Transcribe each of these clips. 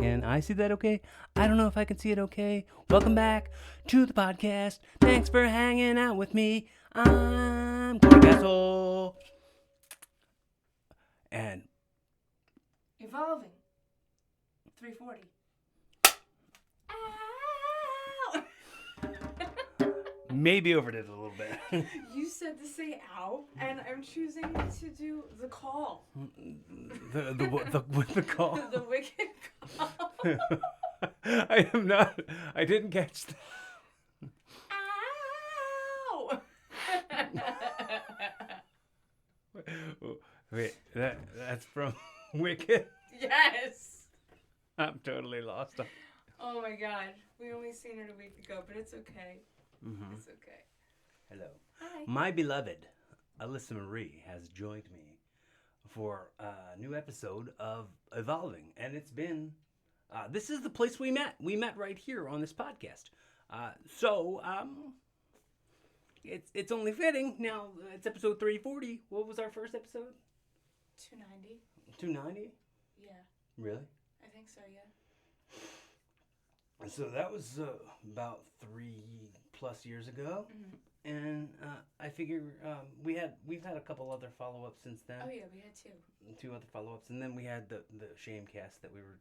Can I see that okay? I don't know if I can see it okay. Welcome back to the podcast. Thanks for hanging out with me. I'm Cory Kastle. And Evolving. 340. Ow! maybe overdid it a little bit. You said to say ow, and I'm choosing to do the call. With the call. The wicked call. I didn't catch that. Ow! Wait, that's from Wicked? Yes. I'm totally lost. Oh my god. We only seen it a week ago, but it's okay. Mm-hmm. It's okay. Hello. Hi. My beloved Alyssa Marie has joined me for a new episode of Evolving. And it's been, this is the place we met. We met right here on this podcast. It's only fitting. Now, it's episode 340. What was our first episode? 290. 290? Yeah. Really? I think so, yeah. And so that was about 3+ years ago. Mm-hmm. And I figure we've had a couple other follow-ups since then. Oh, yeah, we had two. 2 other follow-ups. And then we had the shame cast that we were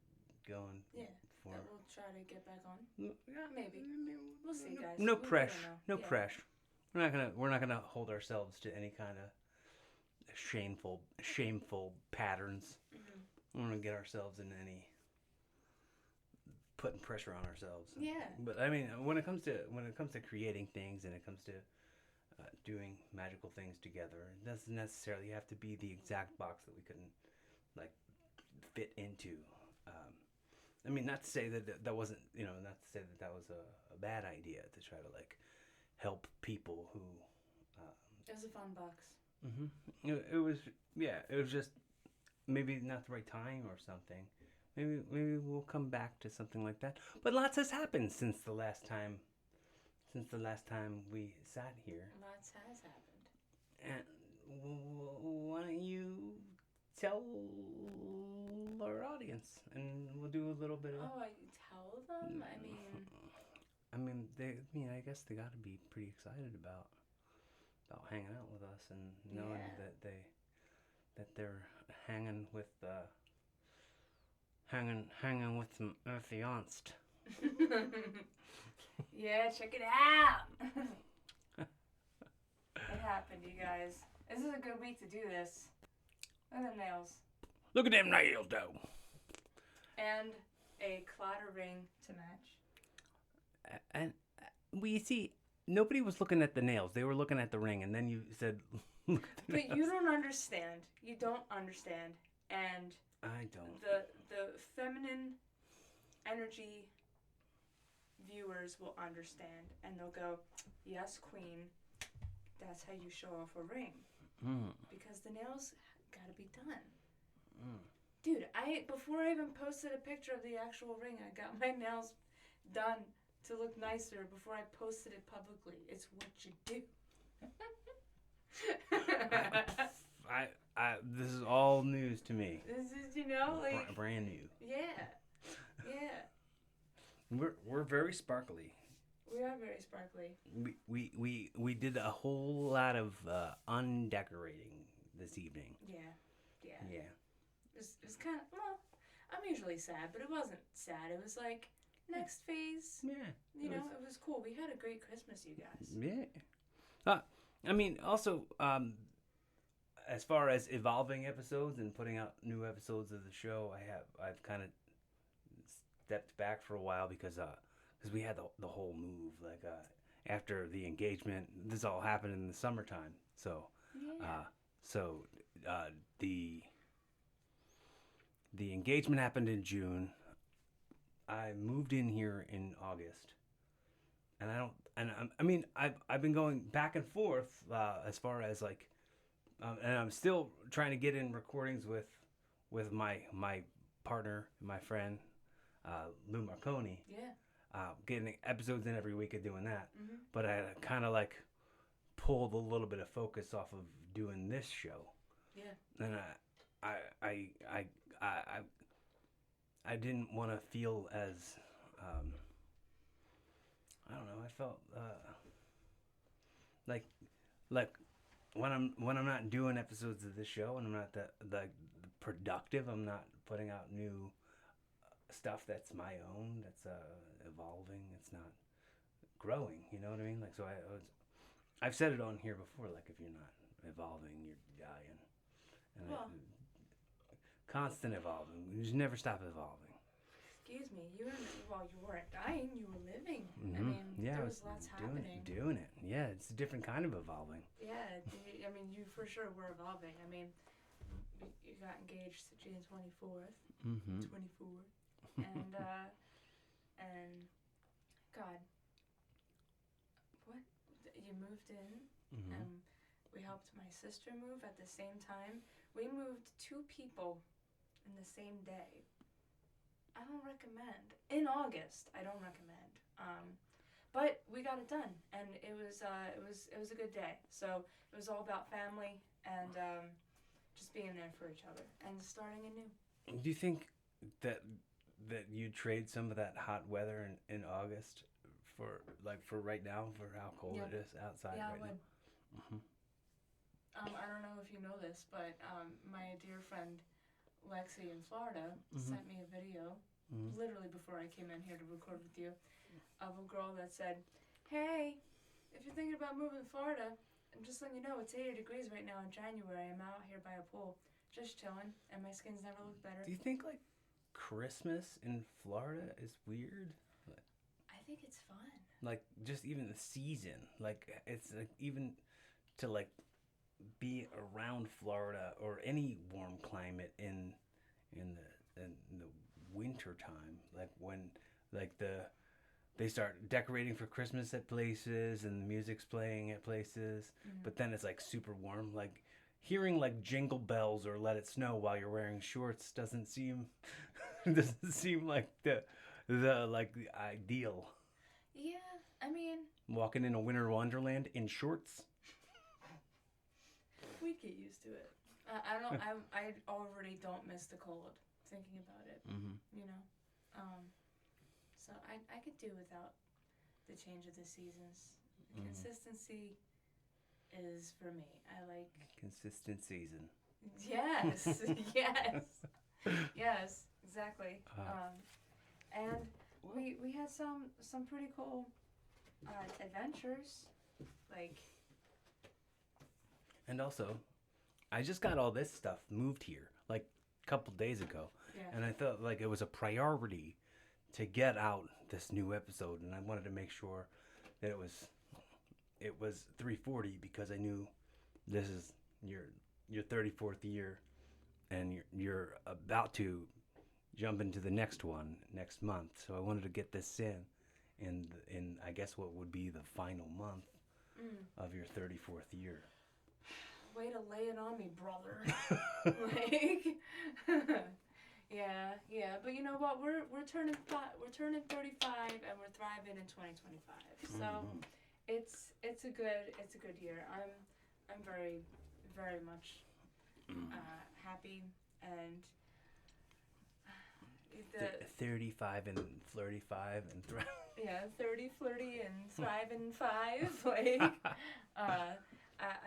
going for. That we'll try to get back on. Yeah, Maybe. We'll see, guys. No We pressure. don't know. No pressure. We're not gonna hold ourselves to any kind of shameful patterns. Mm-hmm. We don't want to get ourselves in any putting pressure on ourselves. Yeah. But I mean, when it comes to creating things and it comes to doing magical things together, it doesn't necessarily have to be the exact box that we couldn't like fit into. I mean, not to say that wasn't, not to say that was a bad idea to try to like help people who. It was a fun box. Mm-hmm. It was just maybe not the right time or something. Maybe we'll come back to something like that. But lots has happened since the last time we sat here. Lots has happened. And why don't you tell our audience, and we'll do a little bit of. Oh, I tell them. I guess they got to be pretty excited about hanging out with us and knowing that they're hanging with some fianced. Yeah, check it out. It happened, you guys. This is a good week to do this. Look at the nails. Look at them nails, though. And a clatter ring to match. And we see nobody was looking at the nails; they were looking at the ring, and then you said. But you don't understand. You don't understand, and I don't. The feminine energy viewers will understand, and they'll go, "Yes, queen. That's how you show off a ring." Because the nails gotta be done. Dude, before I even posted a picture of the actual ring, I got my nails done to look nicer before I posted it publicly. It's what you do. This is all news to me. This is, like brand new. Yeah. We're very sparkly. We are very sparkly. We did a whole lot of undecorating this evening. Yeah. It was kind of, well, I'm usually sad, but it wasn't sad. It was like, next phase. Yeah. It was cool. We had a great Christmas, you guys. Yeah. Also, as far as evolving episodes and putting out new episodes of the show, I've kind of stepped back for a while because we had the whole move, like after the engagement. This all happened in the summertime, so the engagement happened in June. I moved in here in August, and I've been going back and forth as far as like, and I'm still trying to get in recordings with my partner, my friend, Lou Marconi. Yeah. Getting episodes in every week of doing that, Mm-hmm. but I kind of like pulled a little bit of focus off of doing this show. Yeah. And I I didn't want to feel as I don't know. I felt like like when I'm not doing episodes of this show and I'm not the productive. I'm not putting out new stuff that's my own. That's evolving. It's not growing. You know what I mean? Like I've said it on here before. Like if you're not evolving, you're dying. And Well, constant evolving. You just never stop evolving. excuse me, you weren't dying, you were living. I Mm-hmm. mean, Yeah, there I was lots doing happening. doing it. Yeah, it's a different kind of evolving. Yeah, I mean, you for sure were evolving. I mean, you got engaged June 24th, Mm-hmm. 24, and God, what? You moved in, Mm-hmm. and we helped my sister move at the same time. We moved 2 people in the same day. I don't recommend. In August, I don't recommend. But we got it done, and it was a good day. So it was all about family and just being there for each other and starting anew. Do you think that you trade some of that hot weather in August for right now for how cold Yeah. it is outside Yeah, I right would. now? Mm-hmm. I don't know if you know this, but my dear friend Lexi in Florida Mm-hmm. sent me a video, Mm-hmm. literally before I came in here to record with you, of a girl that said, "Hey, if you're thinking about moving to Florida, I'm just letting you know it's 80 degrees right now in January. I'm out here by a pool, just chilling, and my skin's never looked better." Do you think like Christmas in Florida is weird? I think it's fun. Like just even the season, like it's like even to like be around Florida or any warm climate in the winter time, like when like they start decorating for Christmas at places and the music's playing at places, but then it's like super warm. Like hearing like Jingle Bells or Let It Snow while you're wearing shorts doesn't seem like the like the ideal. Yeah, I mean, Walking in a winter wonderland in shorts. we'd get used to it. I don't. I already don't miss the cold. Thinking about it, Mm-hmm. you know. So I could do without the change of the seasons. Mhm. Consistency is for me. I like. Consistent season. Yes, yes, exactly. And we had some pretty cool adventures, like. And also, I just got all this stuff moved here like a couple days ago, Yeah. and I felt like it was a priority to get out this new episode, and I wanted to make sure that it was 340 because I knew this is your 34th year, and you're about to jump into the next one next month. So I wanted to get this in I guess what would be the final month of your 34th year. Way to lay it on me, brother. Like, yeah. But you know what? We're turning 35, and we're thriving in 2025. So it's a good year. I'm very, very much happy and the 35 and flirty-five and yeah 30, flirty, and thriving 5. Like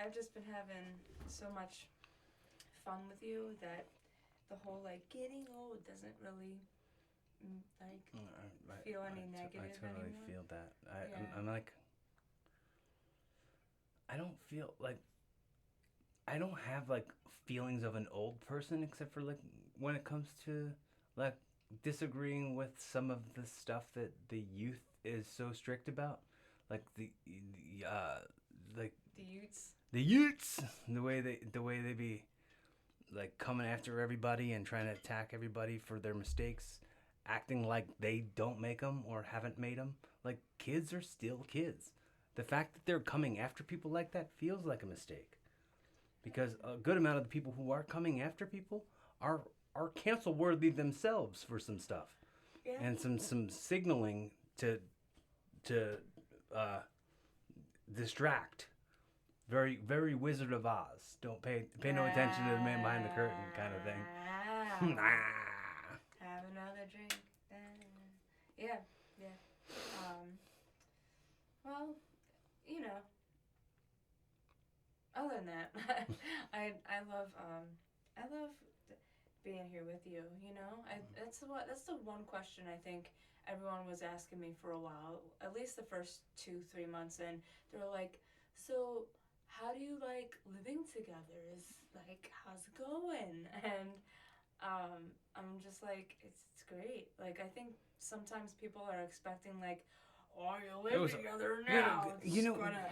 I've just been having so much fun with you that the whole like getting old doesn't really feel any negative I totally anymore. feel that. Yeah. I'm like, I don't feel like, I don't have like feelings of an old person except for like when it comes to like disagreeing with some of the stuff that the youth is so strict about, like the Utes. the Utes, the way they be like coming after everybody and trying to attack everybody for their mistakes, acting like they don't make them or haven't made them. Like kids are still kids. The fact that they're coming after people like that feels like a mistake, because a good amount of the people who are coming after people are cancel worthy themselves for some stuff, Yeah. and some signaling to distract. Very, very Wizard of Oz. Don't pay no attention to the man behind the curtain kind of thing. Having another drink. Yeah, yeah. Well, you know, other than that, I love being here with you. You know, that's the one question I think everyone was asking me for a while. At least the first 2-3 months, and they were like, "So, how do you like living together? Is like, how's it going?" And I'm just like, it's great. Like, I think sometimes people are expecting like, oh, you It live was, together you know, now. you It's know, gonna.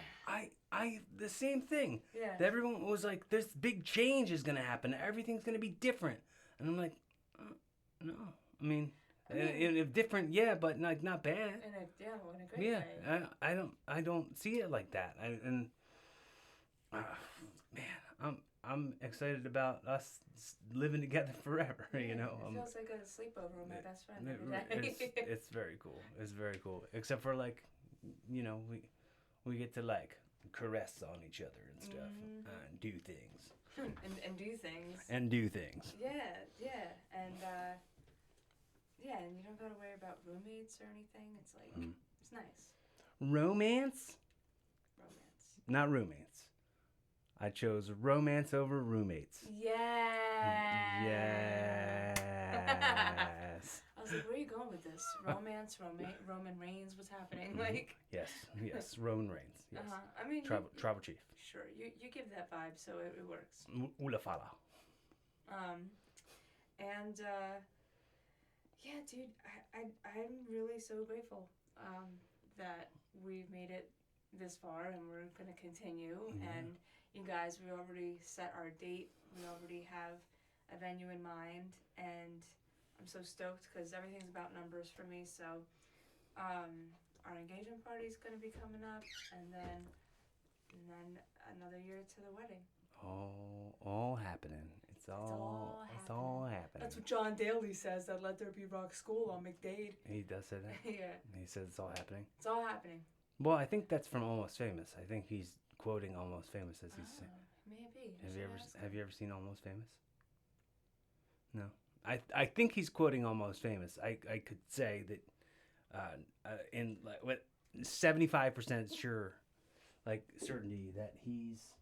I the same thing. Yeah. Everyone was like, "This big change is gonna happen. Everything's gonna be different," and I'm like, "No." I mean, if different, yeah, but like not bad. In a great Yeah, way. I don't see it like that. Uh, man, I'm excited about us living together forever. Yeah, You know, it feels like a sleepover with my best friend every day. it's very cool. It's very cool. Except for like, you know, we get to like caress on each other and stuff and do things. and do things. And do things. Yeah, yeah, and yeah, and you don't gotta worry about roommates or anything. It's like it's nice. Romance? Romance. Not roommates. I chose romance over roommates. Yeah. Yes. I was like, where are you going with this? Romance, Roman Reigns, what's happening? Like. Yes. Roman Reigns. Yes. I mean. Tribal chief. Sure, you give that vibe, so it works. Ulafala. And yeah, dude, I'm really so grateful that we've made it this far, and we're gonna continue. Yeah. And you guys, we already set our date. We already have a venue in mind, and I'm so stoked because everything's about numbers for me. So, our engagement party is gonna be coming up, and then another year to the wedding. All happening. It's all happening. That's what John Daly says. That Let There Be Rock School on McDade. He does say that. Yeah. He says it's all happening. It's all happening. Well, I think that's from Almost Famous. I think he's quoting Almost Famous as he's saying. Maybe. Have you ever seen Almost Famous? No. I think he's quoting Almost Famous. I could say that in like what 75% sure, like certainty that he's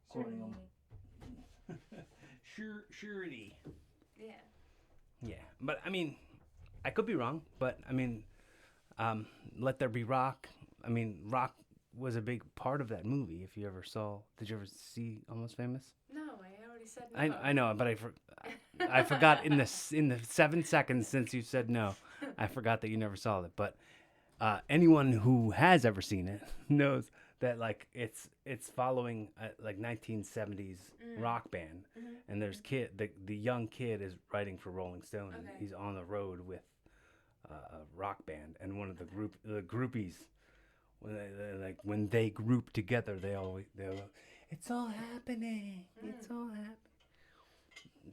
quoting him. Surety. Yeah. Yeah, but I mean, I could be wrong. But I mean, Let There Be Rock. I mean, rock was a big part of that movie. If you ever saw, did you ever see Almost Famous? No, I already said no. I know, but I forgot in the 7 seconds since you said no, I forgot that you never saw it. But anyone who has ever seen it knows that like it's following like 1970s rock band, and there's the young kid is writing for Rolling Stone, and he's on the road with a rock band, and one of the groupies when they group together they'll it's all happening, it's all happening.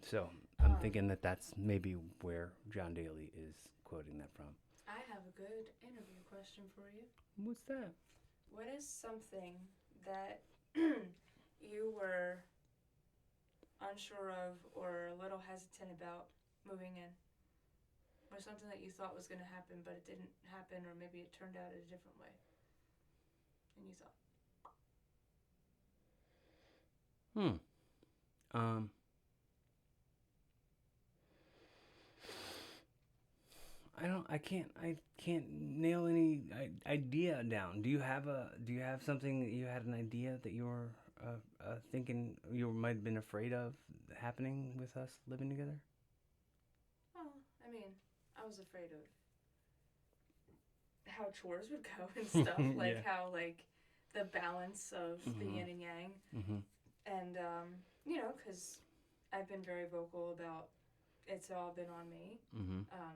So I'm thinking that that's maybe where John Daly is quoting that from. I have a good interview question for you. What's that? What is something that you were unsure of or a little hesitant about moving in? Or something that you thought was going to happen but it didn't happen, or maybe it turned out a different way? And you thought. I can't nail any idea down. Do you have something that you had an idea that you were thinking you might have been afraid of happening with us living together? Well, I mean, I was afraid of how chores would go and stuff, like how like the balance of the yin and yang, and you know, because I've been very vocal about it's all been on me,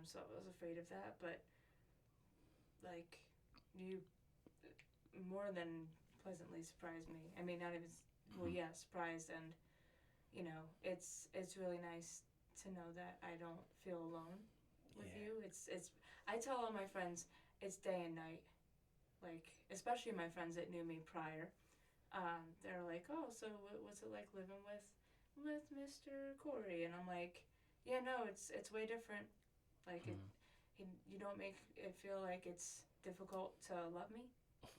so I was afraid of that, but like you more than pleasantly surprised me. I mean, not even surprised, and you know, it's really nice to know that I don't feel alone with you. It's I tell all my friends it's day and night, like especially my friends that knew me prior. They're like, oh, so what's it like living with Mr. Cory? And I'm like, yeah, no, it's way different. Like you don't make it feel like it's difficult to love me,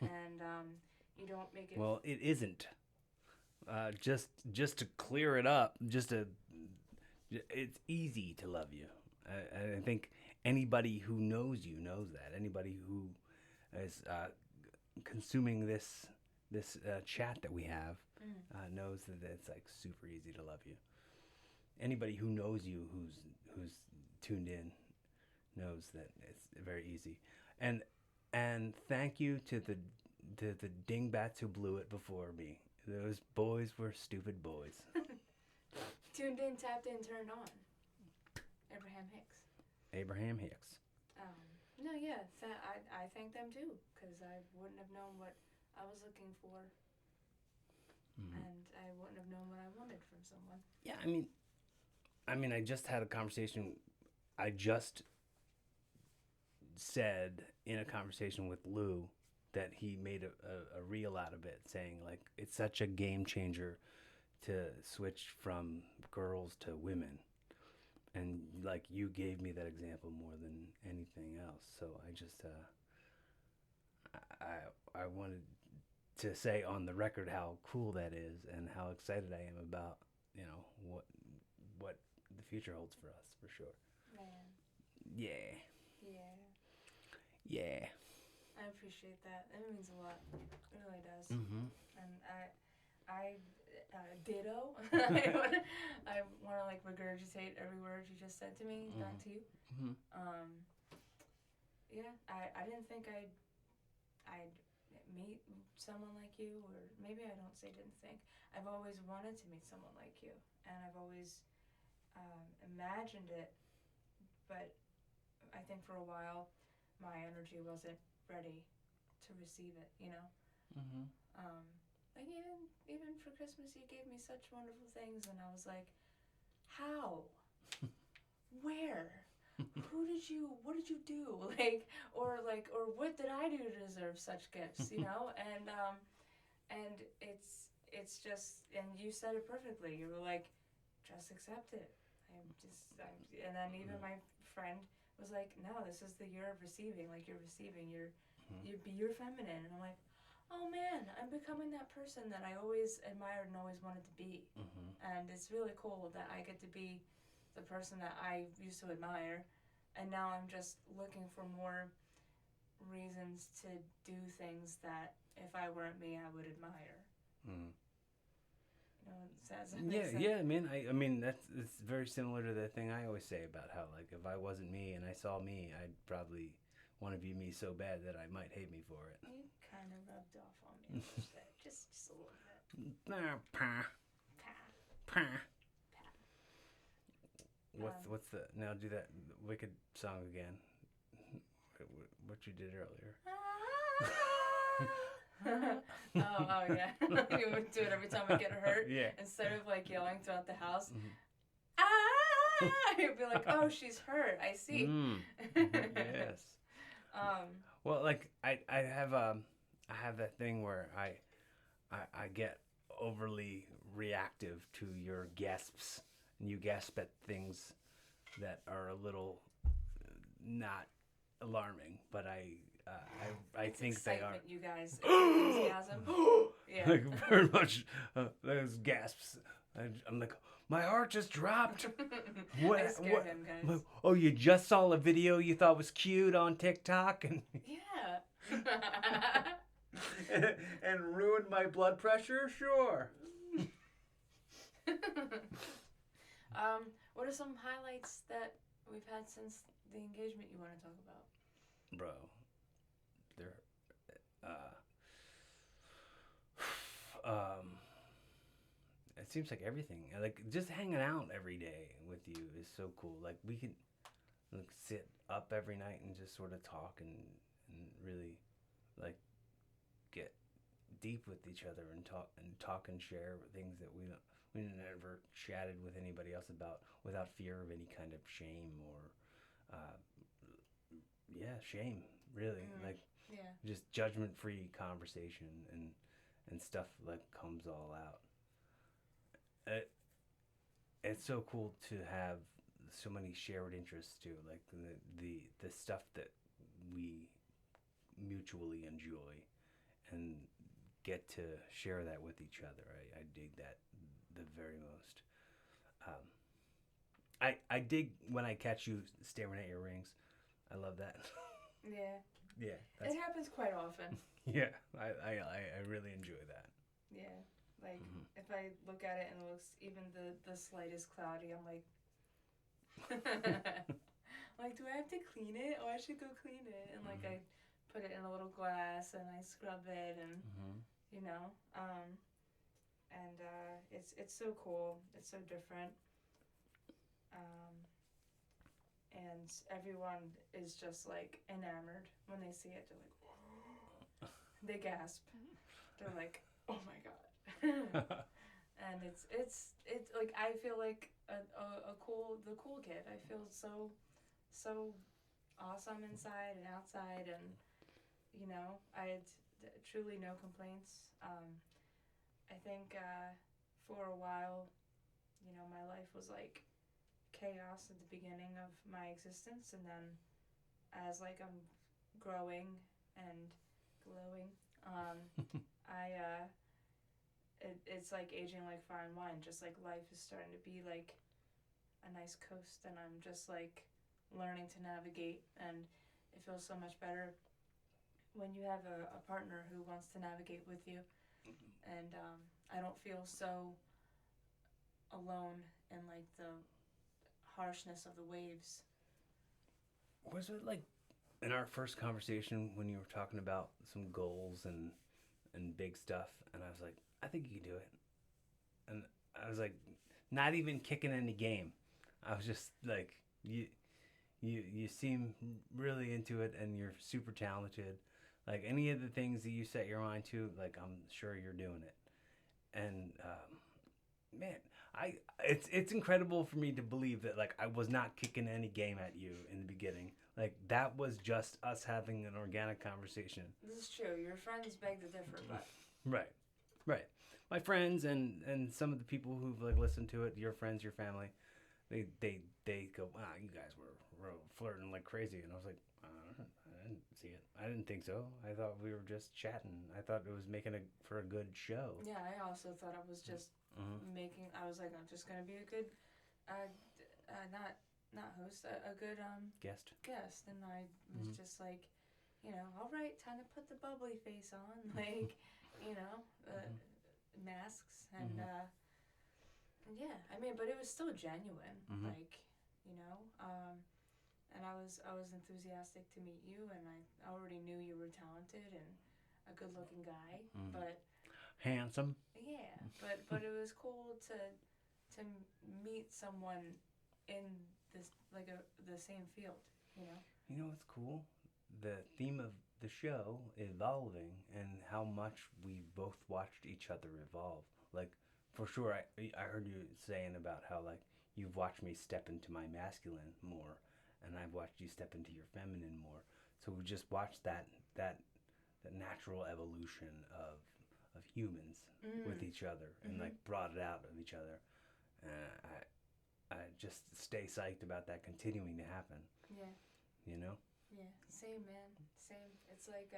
and you don't make it. Well, it isn't. Just to clear it up, it's easy to love you. I think anybody who knows you knows that. Anybody who is consuming this chat that we have knows that it's like super easy to love you. Anybody who knows you, who's tuned in, knows that it's very easy. And thank you to the dingbats who blew it before me. Those boys were stupid boys. Tuned in, tapped in, turned on. Abraham Hicks. No, yeah, I thank them too, because I wouldn't have known what I was looking for, and I wouldn't have known what I wanted from someone. Yeah, I mean, I just had a conversation. I just said in a conversation with Lou that he made a reel out of it, saying like it's such a game changer to switch from girls to women. And like you gave me that example more than anything else, so I just I wanted to say on the record how cool that is and how excited I am about what the future holds for us, for sure. Man. Yeah. Yeah. Yeah. I appreciate that. It means a lot. It really does. Mm-hmm. And I ditto. I want to like regurgitate every word you just said to me back to you. Mm-hmm. Yeah, I didn't think I'd meet someone like you, or maybe I don't say didn't think. I've always wanted to meet someone like you, and I've always imagined it, but I think for a while my energy wasn't ready to receive it, you know? Mm-hmm. Like even for Christmas you gave me such wonderful things, and I was like, how? Where? What did you do? Or what did I do to deserve such gifts, you know? And it's just, and you said it perfectly. You were like, just accept it. And then even my friend was like, no, this is the year of receiving. Like, you're receiving. You be your feminine. And I'm like, oh man, I'm becoming that person that I always admired and always wanted to be. Mm-hmm. And it's really cool that I get to be the person that I used to admire. And now I'm just looking for more reasons to do things that if I weren't me, I would admire. Mm. You know, does that make sense? Yeah, man. I mean, it's very similar to the thing I always say about how, like, if I wasn't me and I saw me, I'd probably want to be me so bad that I might hate me for it. You kind of rubbed off on me a little bit. Just a little bit. Pa. What's the, now do that Wicked song again. What you did earlier. oh yeah. You would do it every time I get hurt. Yeah. Instead of like yelling throughout the house. Mm-hmm. Ah! You'd be like, oh, she's hurt. I see. Yes. Well, like I have that thing where I get overly reactive to your gasps, and you gasp at things that are a little not alarming, but I think they are. You guys, enthusiasm. Yeah. Like very much those gasps. I'm like, my heart just dropped. I scared him, guys. Oh, you just saw a video you thought was cute on TikTok and yeah. and ruined my blood pressure? Sure. What are some highlights that we've had since the engagement you want to talk about? Bro, it seems like everything. Like, just hanging out every day with you is so cool. Like, we can like sit up every night and just sort of talk and really like get deep with each other and talk and share things that we never chatted with anybody else about without fear of any kind of shame or shame, really. Like, just judgment-free conversation and stuff like comes all out. It's so cool to have so many shared interests too, like the stuff that we mutually enjoy, and get to share that with each other. I dig that the very most. Um, I dig when I catch you staring at your rings. I love that. Yeah. Yeah. It happens quite often. Yeah, I really enjoy that. Yeah. Like, if I look at it and it looks even the slightest cloudy, I'm like, like, do I have to clean it? Oh, I should go clean it. And, like, I put it in a little glass and I scrub it and, you know, and it's so cool. It's so different. And everyone is just, like, enamored when they see it. They're like, whoa. They gasp. They're like, oh my God. And it's like, I feel like the cool kid. I feel so awesome inside and outside, and you know, I had truly no complaints. I think for a while, you know, my life was like chaos at the beginning of my existence, and then as like I'm growing and glowing, it's like aging like fine wine. Just like life is starting to be like a nice coast, and I'm just like learning to navigate, and it feels so much better when you have a partner who wants to navigate with you, and I don't feel so alone in like the harshness of the waves. Was it like in our first conversation when you were talking about some goals and big stuff, and I was like, I think you can do it, and I was like, not even kicking any game. I was just like, you seem really into it, and you're super talented. Like any of the things that you set your mind to, like I'm sure you're doing it. And man, it's incredible for me to believe that like I was not kicking any game at you in the beginning. Like that was just us having an organic conversation. This is true. Your friends beg to differ, but right. My friends and some of the people who've like listened to it, your friends, your family, they go, wow, you guys were flirting like crazy, and I was like, I didn't see it. I didn't think so. I thought we were just chatting. I thought it was making for a good show. Yeah, I also thought I was just making. I was like, I'm just gonna be a good, not host, a good guest. And I was just like, you know, all right, time to put the bubbly face on, like, you know, masks and yeah. I mean, but it was still genuine, like, you know. And I was enthusiastic to meet you, and I already knew you were talented and a good-looking guy, but handsome. Yeah, but it was cool to meet someone in this like the same field, you know. You know what's cool? The theme of the show, evolving, and how much we both watched each other evolve. Like for sure, I heard you saying about how like you've watched me step into my masculine more, and I've watched you step into your feminine more. So we just watched that natural evolution of humans with each other, and like brought it out of each other. I just stay psyched about that continuing to happen. Yeah. You know? Yeah. Same, man. Same. It's like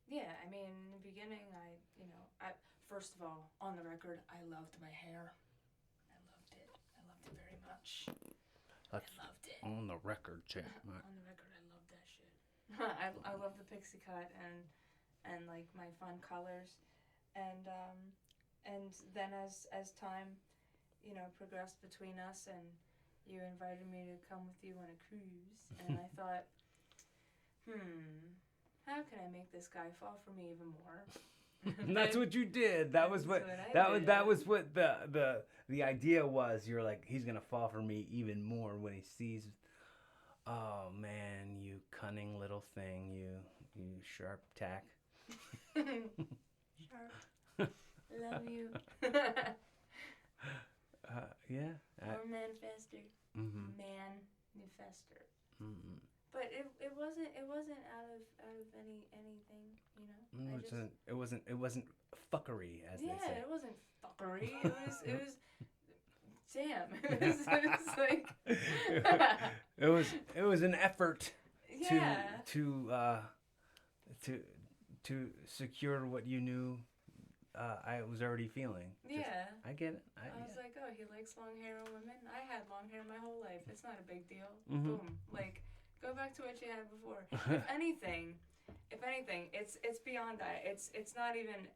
yeah, I mean, in the beginning I first of all, on the record, I loved my hair. I loved it. I loved it very much. That's I loved it. on the record, Chad. On the record, I love that shit. I love the pixie cut and like my fun colors, and then as time, you know, progressed between us, and you invited me to come with you on a cruise, and I thought, how can I make this guy fall for me even more? That's what you did. That was what the idea was. You're like, he's gonna fall for me even more when he sees. Oh man, you cunning little thing, you sharp tack. Sharp. Love you. Yeah. Or manifester. Manifester. But it wasn't out of anything, you know. It wasn't fuckery, as they say. Yeah, it wasn't fuckery. It was damn. It's like, it was an effort yeah. to to secure what you knew I was already feeling. Yeah. I get it. I was like, oh, he likes long hair on women. I had long hair my whole life. It's not a big deal. Mm-hmm. Boom. Like, go back to what you had before. If anything, it's beyond that. It's not even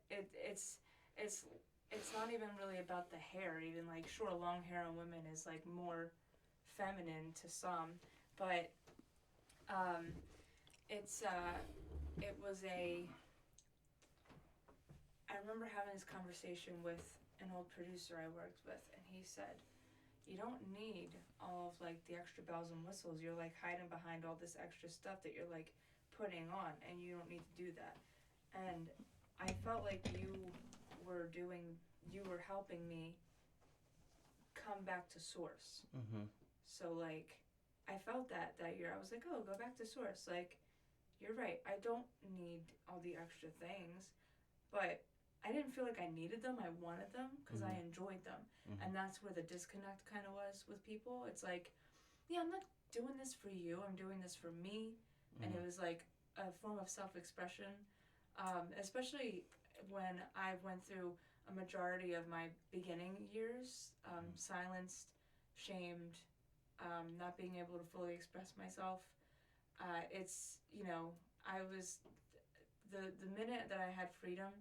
it's not even really about the hair. Even like, sure, long hair on women is like more feminine to some, but it was a. I remember having this conversation with an old producer I worked with, and he said, you don't need all of like the extra bells and whistles. You're like hiding behind all this extra stuff that you're like putting on, and you don't need to do that. And I felt like you were helping me come back to source. Mm-hmm. So like, I felt that year. I was like, oh, go back to source. Like, you're right. I don't need all the extra things, but I didn't feel like I needed them. I wanted them because I enjoyed them. Mm-hmm. And that's where the disconnect kind of was with people. It's like, yeah, I'm not doing this for you. I'm doing this for me. And it was like a form of self-expression, especially when I went through a majority of my beginning years, silenced, shamed, not being able to fully express myself. It's, I was, the minute that I had freedom,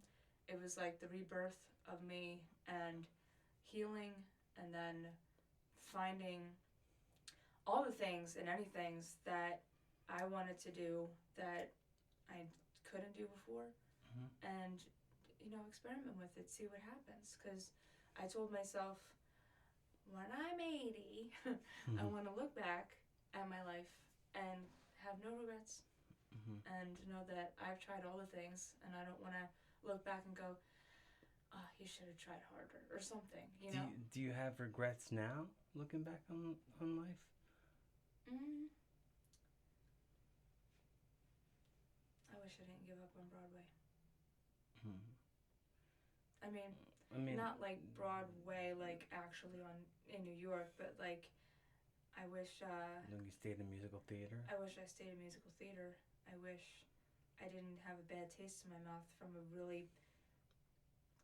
it was like the rebirth of me and healing, and then finding all the things and any things that I wanted to do that I couldn't do before, and experiment with it, see what happens. Because I told myself, when I'm 80, I want to look back at my life and have no regrets, and know that I've tried all the things, and I don't want to look back and go, oh, you should have tried harder or something, Do you have regrets now, looking back on life? I wish I didn't give up on Broadway. I mean, not like Broadway, like actually in New York, but like, I wish. You stayed in musical theater. I wish I stayed in musical theater. I wish I didn't have a bad taste in my mouth from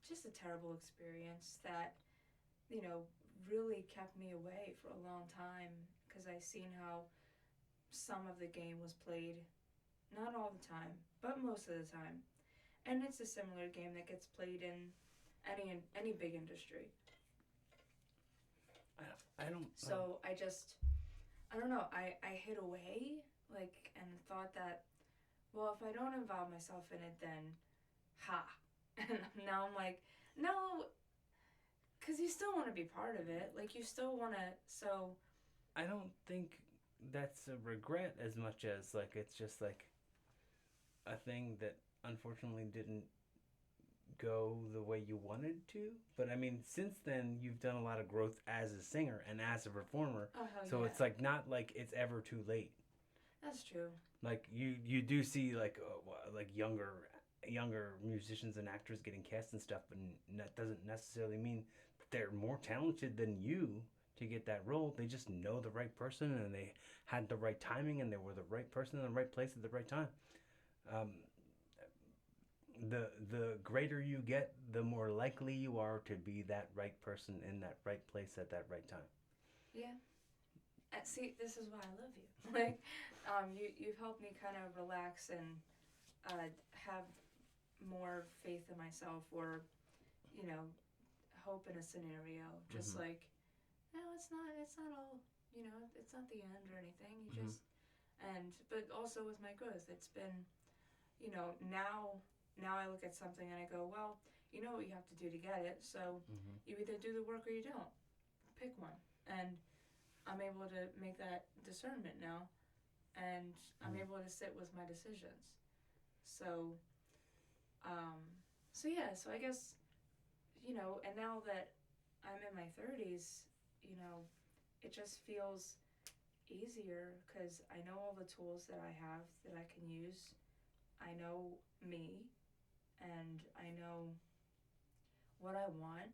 just a terrible experience that, really kept me away for a long time, because I seen how some of the game was played, not all the time, but most of the time. And it's a similar game that gets played in any big industry. I don't. So I don't know. I hid away, like, and thought that, well, if I don't involve myself in it, then, ha. And now I'm like, no, because you still want to be part of it. Like, you still want to, so. I don't think that's a regret as much as, like, it's just, like, a thing that unfortunately didn't go the way you wanted to. But, I mean, since then, you've done a lot of growth as a singer and as a performer. Oh, hell so yeah. it's, like, not like it's ever too late. That's true. Like, you do see, like younger musicians and actors getting cast and stuff, but that doesn't necessarily mean they're more talented than you to get that role. They just know the right person, and they had the right timing, and they were the right person in the right place at the right time. The greater you get, the more likely you are to be that right person in that right place at that right time. Yeah. See, this is why I love you. Like, you've helped me kind of relax and have more faith in myself, or, hope in a scenario. Just like, no, it's not all, it's not the end or anything. You just, but also with my growth, it's been, now I look at something and I go, well, you know what you have to do to get it, so you either do the work or you don't. Pick one. And I'm able to make that discernment now, and I'm able to sit with my decisions. So, so I guess, and now that I'm in my 30s, it just feels easier, because I know all the tools that I have that I can use. I know me, and I know what I want,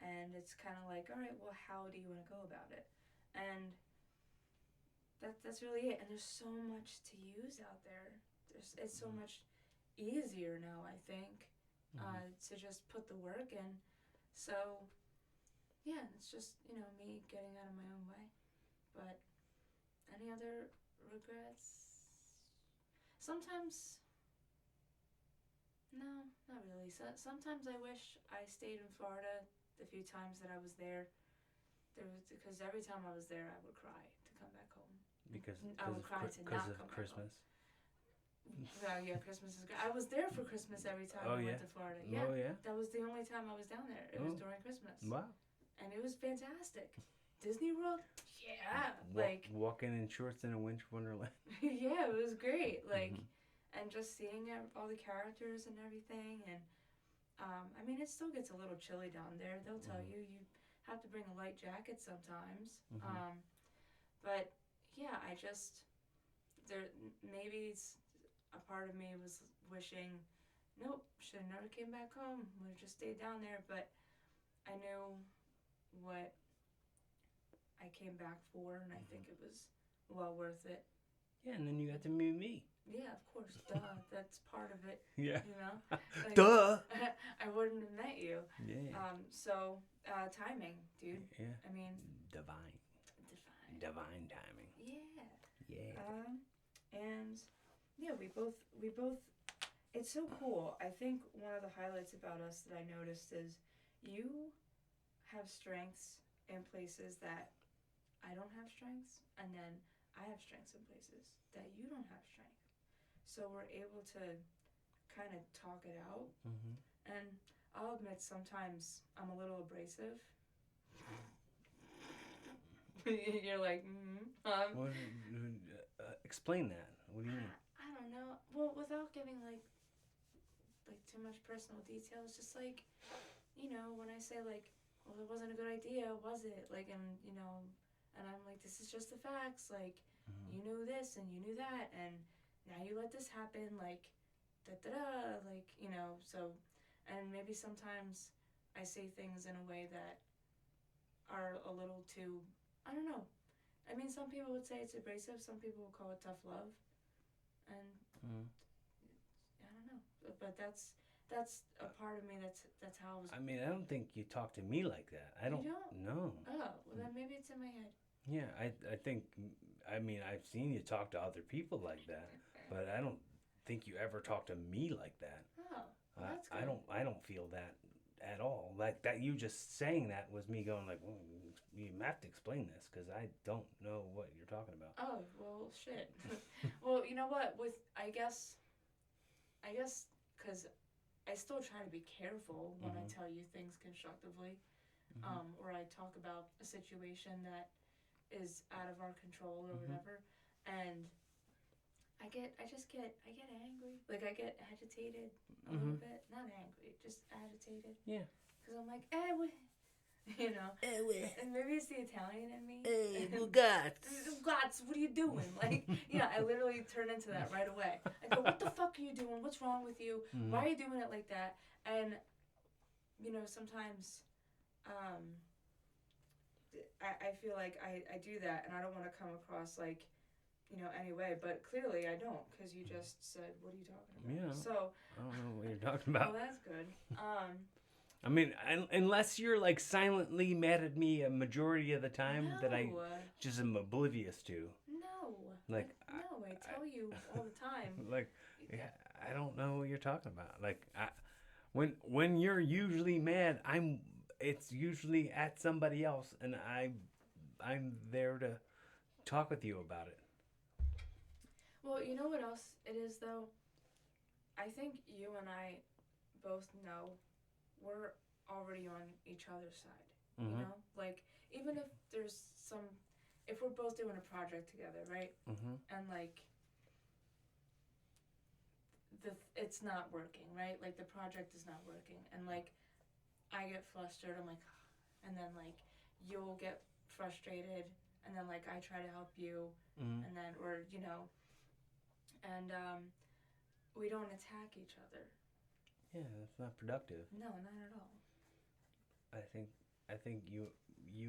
and it's kind of like, all right, well, how do you want to go about it? And that's really it. And there's so much to use out there. It's so much easier now, I think, to just put the work in. So, yeah, it's just, me getting out of my own way. But any other regrets? Sometimes, no, not really. Sometimes I wish I stayed in Florida the few times that I was there. Because every time I was there, I would cry to come back home. Because I would cry to not come Christmas. Well, yeah, Christmas is good. I was there for Christmas every time I went to Florida. Yeah, Oh, yeah? that was the only time I was down there. It was during Christmas. Wow. And it was fantastic. Disney World? Yeah. Walking in shorts in a winter wonderland. Yeah, it was great. And just seeing all the characters and everything. And, I mean, it still gets a little chilly down there. They'll tell you have to bring a light jacket sometimes. But, yeah, maybe a part of me was wishing, nope, should have never came back home. Would have just stayed down there. But I knew what I came back for, and I think it was well worth it. Yeah, and then you got to meet me. Yeah, of course, duh. That's part of it. Yeah. Duh. I wouldn't have met you. Yeah. So, timing, dude. Yeah. I mean, Divine timing. Yeah. Yeah. And yeah, we both. It's so cool. I think one of the highlights about us that I noticed is you have strengths in places that I don't have strengths, and then I have strengths in places that you don't have strength. So we're able to kind of talk it out. And I'll admit sometimes I'm a little abrasive. You're like, explain that. What do you mean? I don't know. Well, without giving like too much personal detail, it's just like, when I say like, well, it wasn't a good idea, was it? Like, and I'm like, this is just the facts. Like, you knew this and you knew that, and now you let this happen. Like, like, so, and maybe sometimes I say things in a way that are a little too, I don't know. I mean, some people would say it's abrasive. Some people would call it tough love, and I don't know. But that's a part of me. That's how I was. I mean, I don't think you talk to me like that. I don't. You don't? No. Oh, well then maybe it's in my head. Yeah, I think. I mean, I've seen you talk to other people like that, but I don't think you ever talk to me like that. Oh, well, that's good. I don't feel that at all. Like that, you just saying that was me going like, well, you have to explain this because I don't know what you're talking about. Oh, well, shit. Well, you know what? I guess, because I still try to be careful when I tell you things constructively, or I talk about a situation that is out of our control or whatever, and I just get angry. Like, I get agitated a little bit. Not angry, just agitated. Yeah. Because I'm like, and maybe it's the Italian in me. Bugatti, what are you doing? Like, I literally turn into that right away. I go, what the fuck are you doing? What's wrong with you? Why are you doing it like that? And, sometimes, I feel like I do that, and I don't want to come across like, anyway, but clearly I don't, because you just said, what are you talking about? Yeah. So, I don't know what you're talking about. Well, that's good. I mean, unless you're like silently mad at me a majority of the time that I just am oblivious to. No. Like, no, I tell you all the time. Like, yeah, I don't know what you're talking about. Like, when you're usually mad, it's usually at somebody else, and I'm there to talk with you about it. Well, you know what else it is, though? I think you and I both know we're already on each other's side, Like, even if if we're both doing a project together, right? And, like, it's not working, right? Like, the project is not working, and, like, I get flustered, I'm like, and then, like, you'll get frustrated, and then, like, I try to help you, and then, or, and, we don't attack each other. Yeah, that's not productive. No, not at all. I think I think you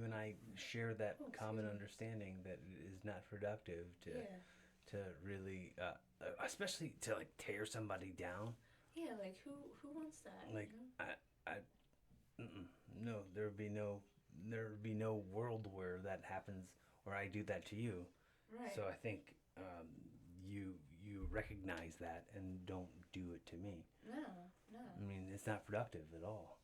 and I share that common understanding that it is not productive to really, especially to like tear somebody down. Yeah, like who wants that? Like You know? I no, there would be no world where that happens or I do that to you. Right. So I think you recognize that and don't do it to me. No, no. I mean, it's not productive at all.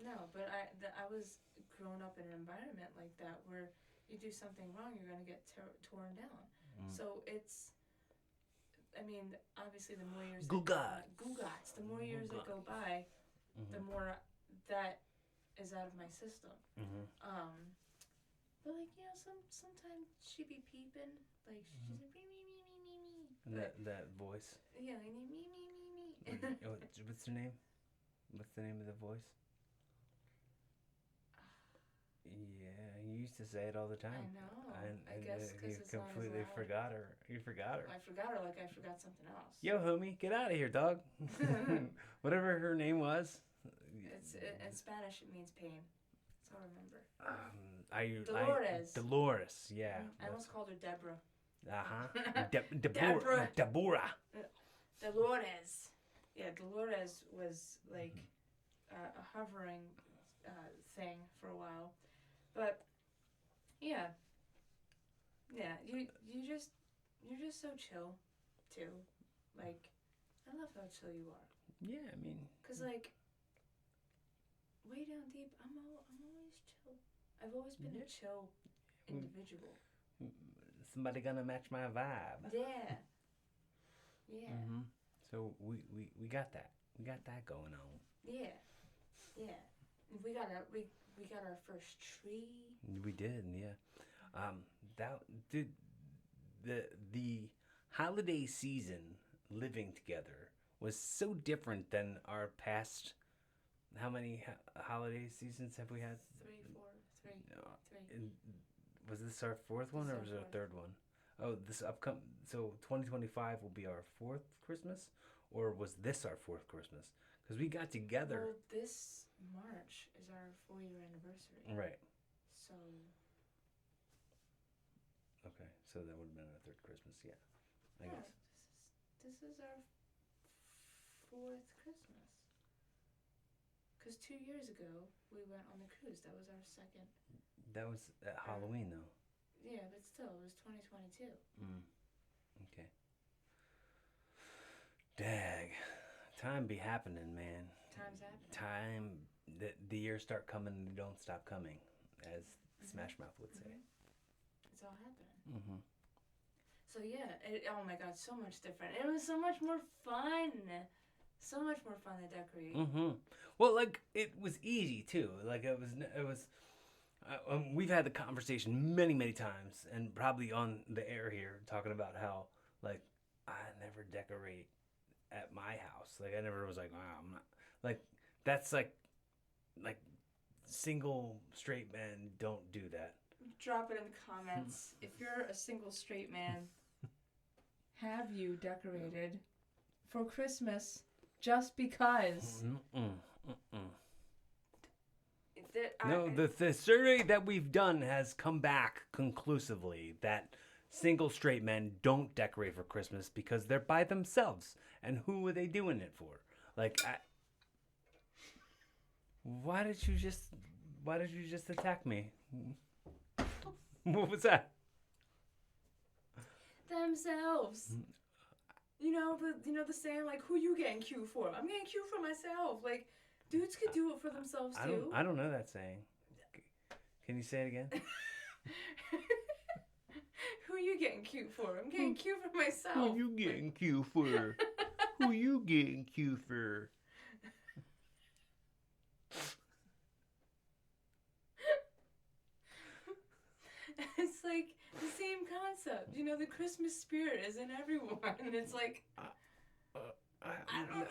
No, but I was grown up in an environment like that where you do something wrong, you're gonna get torn down. So it's, I mean, obviously the more years Gugats, the more years that go by, the more that is out of my system. But like, you know, sometimes she be peeping, like she's like me. And that voice. Yeah, like me. What's her name? What's the name of the voice? Yeah, you used to say it all the time. I know. I And guess because you it's completely not as loud. forgot her. You forgot her. I forgot her like I forgot something else. Yo, homie, get out of here, dog. Whatever her name was. It's in Spanish. It means pain. That's all I remember. Dolores. Dolores, yeah. I almost called her Deborah. Deborah. Dolores. Yeah, Dolores was like a hovering thing for a while, but yeah, you're just so chill, too. Like, I love how chill you are. Yeah, I mean, 'cause like way down deep, I'm always chill. I've always been a chill individual. Somebody gonna match my vibe. Yeah. Yeah. So we got that. We got that going on. Yeah. Yeah. We got our first tree. We did, yeah. The holiday season living together was so different than our past. How many holiday seasons have we had? Three. Was this our fourth one or was it our third one? Oh, so 2025 will be our fourth Christmas, or was this our fourth Christmas? Because we got together. Well, this March is our 4-year anniversary. Right. So. Okay, so that would have been our third Christmas, yeah. I guess. This is our fourth Christmas. Because 2 years ago we went on the cruise. That was our second. That was at Halloween, though. Yeah, but still, it was 2022. Okay. Dag. Time be happening, man. Time's happening. The years start coming and they don't stop coming, as Smash Mouth would say. It's all happening. So yeah, oh my God, so much different. It was so much more fun. So much more fun to decorate. Well, like, it was easy, too. Like, it was we've had the conversation many, many times, and probably on the air here, talking about how, like, I never decorate at my house. Like, I never was like, wow, I'm not. Like, that's like single straight men don't do that. Drop it in the comments. If you're a single straight man, have you decorated for Christmas just because? No, the survey that we've done has come back conclusively that single straight men don't decorate for Christmas because they're by themselves. And who are they doing it for? Like, why did you just attack me? What was that? Themselves. You know the saying, like, who you getting cute for? I'm getting cute for myself. Like, dudes could do it for themselves too. I don't know that saying. Can you say it again? Who you getting cute for? I'm getting cute for myself. Who you getting cute for? Who you getting cute for? It's like the same concept. You know, the Christmas spirit is in everyone. And it's like, I don't know.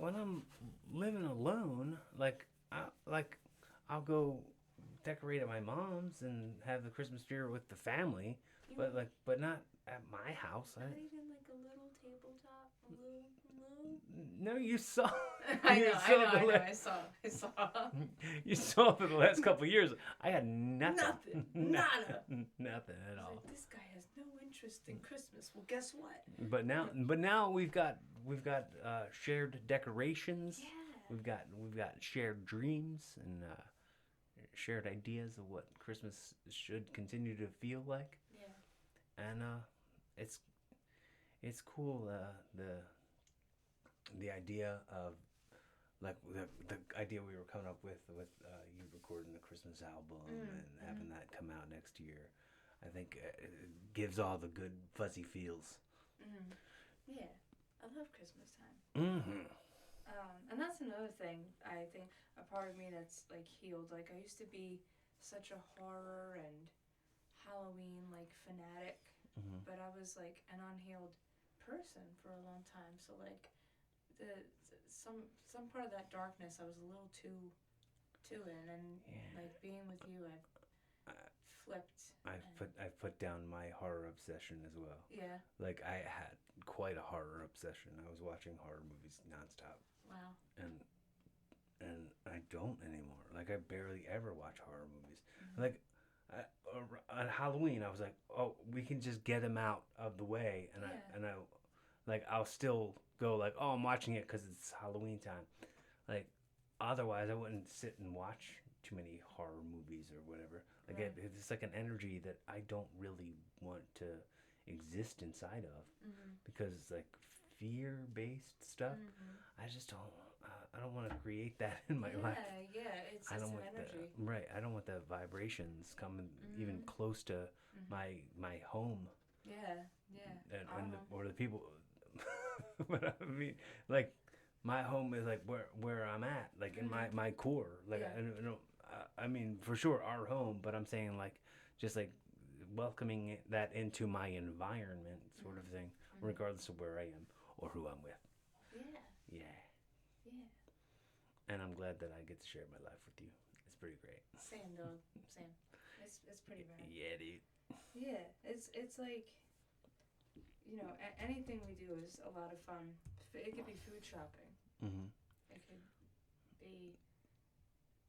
When I'm living alone, I'll go decorate at my mom's and have the Christmas spirit with the family, but not at my house. Not even like a little tabletop, a little No, you saw. I you know, saw the la- I saw. You saw for the last couple of years. I had nothing. Nothing. Nada. Nothing at I was all. like, this guy has no interest in Christmas. Well, guess what? But now we've got shared decorations. Yeah. We've got shared dreams and shared ideas of what Christmas should continue to feel like. Yeah. And it's cool the idea of like the idea we were coming up with you recording the Christmas album and having that come out next year. I think it gives all the good fuzzy feels. Yeah, I love Christmas time. And that's another thing. I think a part of me that's like healed. Like I used to be such a horror and Halloween like fanatic, but I was like an unhealed person for a long time. So like some part of that darkness I was a little too in, and like being with you I've flipped. I've put down my horror obsession as well. Yeah. Like I had quite a horror obsession. I was watching horror movies nonstop. Wow. And I don't anymore. Like I barely ever watch horror movies. Like on Halloween, I was like, oh, we can just get them out of the way, and I'll still go like, oh, I'm watching it because it's Halloween time. Like otherwise, I wouldn't sit and watch too many horror movies or whatever. Like it's like an energy that I don't really want to exist inside of because it's like fear-based stuff. I just don't. I don't want to create that in my life. Yeah, it's an energy. I don't want the vibrations coming even close to my home. Yeah. Or the people. But I mean, like my home is like where I'm at, like in my core. Like I mean, for sure our home, but I'm saying like just like welcoming that into my environment, sort of thing, regardless of where I am or who I'm with. Yeah. And I'm glad that I get to share my life with you. It's pretty great. Same, dog. Same. It's pretty rad. Yeah, dude. Yeah, it's like, you know, anything we do is a lot of fun. It could be food shopping. It could be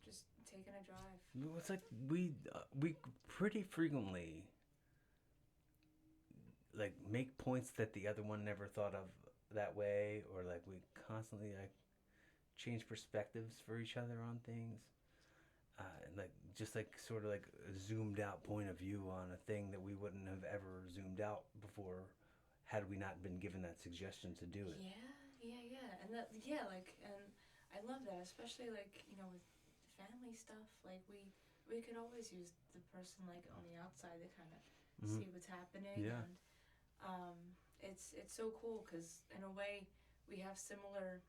just taking a drive. It's like we pretty frequently like make points that the other one never thought of that way, or like we constantly like change perspectives for each other on things, and like just like sort of like a zoomed out point of view on a thing that we wouldn't have ever zoomed out before had we not been given that suggestion to do it. And I love that, especially like, you know, with family stuff. Like we could always use the person like on the outside to kind of see what's happening. And it's so cool because in a way we have similar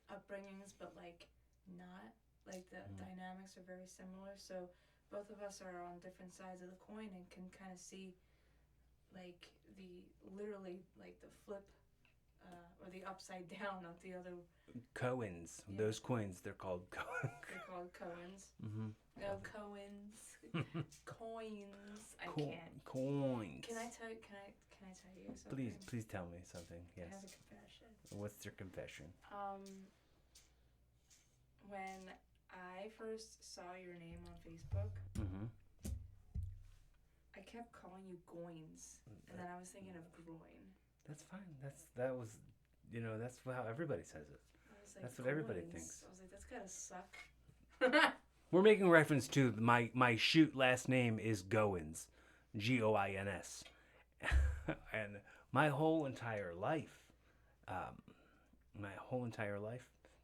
upbringings, but like not like the dynamics are very similar, so both of us are on different sides of the coin and can kind of see like the literally like the flip or the upside down of the other Coins. Those coins, they're called coins. They're called coins. No, coins. Coins. I can't. Coins. Can I tell you something? Please tell me something. Yes. I have a confession. What's your confession? When I first saw your name on Facebook, I kept calling you Goins, and then I was thinking of groin. That's fine. That was, you know, that's how everybody says it. Like, that's what everybody thinks. I was like, that's gotta suck. We're making reference to my shoot last name is Goins, Goins, and my whole entire life,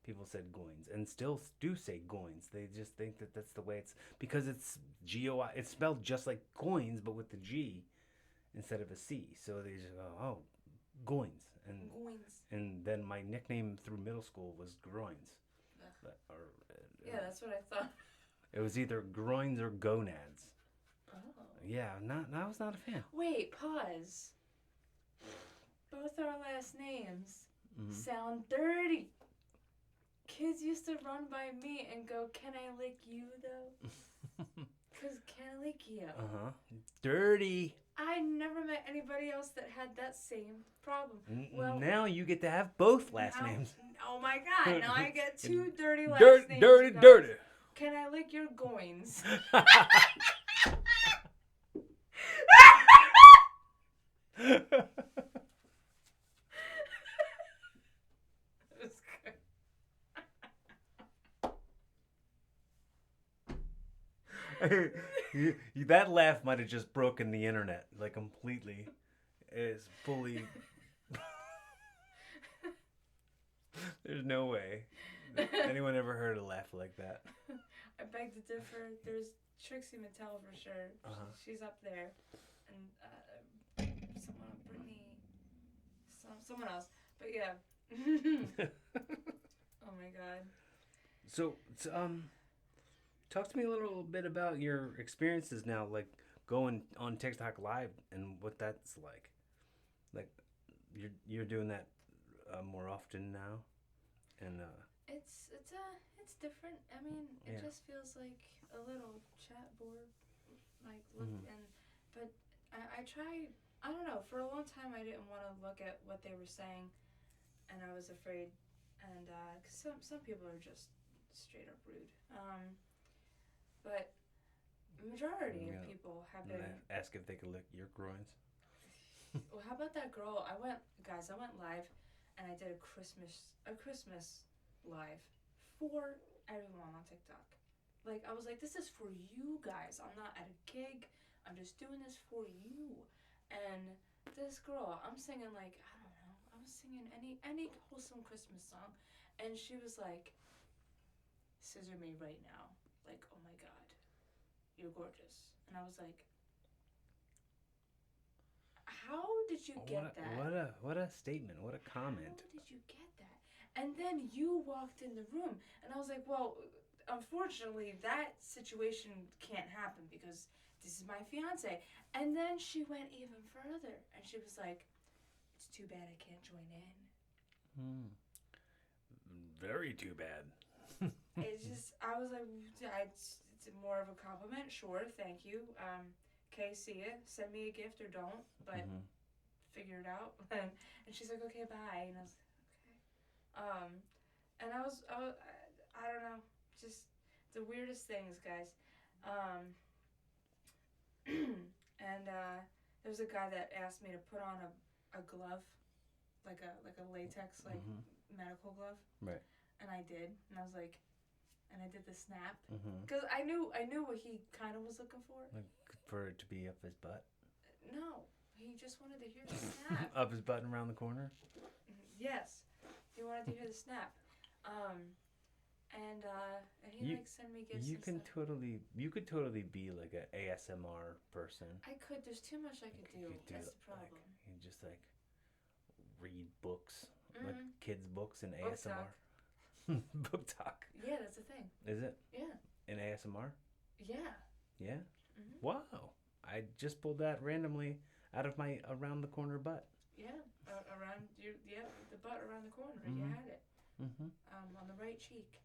people said Goins and still do say Goins. They just think that that's the way it's because it's G-O-I. It's spelled just like coins, but with the G instead of a C. So they just go, oh, Goins. And then my nickname through middle school was Groins. That's what I thought. It was either groins or gonads. Oh. Yeah, I was not a fan. Wait, pause. Both our last names sound dirty. Kids used to run by me and go, "Can I lick you though?" Cause can I lick you? Dirty. I never met anybody else that had that same problem. Well, Now you get to have both last now, names. oh my god, now I get 2 dirty last Dirty, names. dirty, you guys. dirty. Can I lick your goins? That laugh might have just broken the internet, like completely. It's fully. There's no way anyone ever heard a laugh like that. I beg to differ. There's Trixie Mattel for sure. She's up there, and someone, Brittany, someone else. But yeah. Oh my god. So, talk to me a little bit about your experiences now, like going on TikTok Live and what that's like. Like, you're doing that more often now, and it's different. I mean, it just feels like a little chat board, like look but I tried. I don't know. For a long time, I didn't want to look at what they were saying, and I was afraid. And cause some people are just straight up rude. But the majority of people have been. Ask if they could lick your groins. Well, how about that girl? I went live, and I did a Christmas live for everyone on TikTok. Like, I was like, this is for you guys. I'm not at a gig. I'm just doing this for you. And this girl, I'm singing like, I don't know. I was singing any wholesome Christmas song, and she was like, scissor me right now. Like, oh my God, you're gorgeous. And I was like, how did you get that? What a statement. What a comment. How did you get that? And then you walked in the room, and I was like, well, unfortunately, that situation can't happen because this is my fiance. And then she went even further, and she was like, it's too bad I can't join in. Very too bad. It's just, I was like, it's more of a compliment. Sure, thank you. Okay, see ya. Send me a gift or don't, but figure it out. And she's like, okay, bye. And I was like, okay. And I don't know, just the weirdest things, guys. And there was a guy that asked me to put on a glove, like a latex medical glove. Right. And I did, and I was like, and I did the snap because I knew what he kind of was looking for. Like for it to be up his butt. No, he just wanted to hear the snap. Up his butt and around the corner. Yes, he wanted to hear the snap. And he like sent me gifts. You could totally be like an ASMR person. I could. There's too much I could do. That's the problem. You just like read books, like kids' books and ASMR. Book talk. Yeah, that's the thing. Is it? Yeah. In ASMR? Yeah. Yeah? Wow. I just pulled that randomly out of my around the corner butt. Yeah. Around the butt around the corner. You had it. On the right cheek.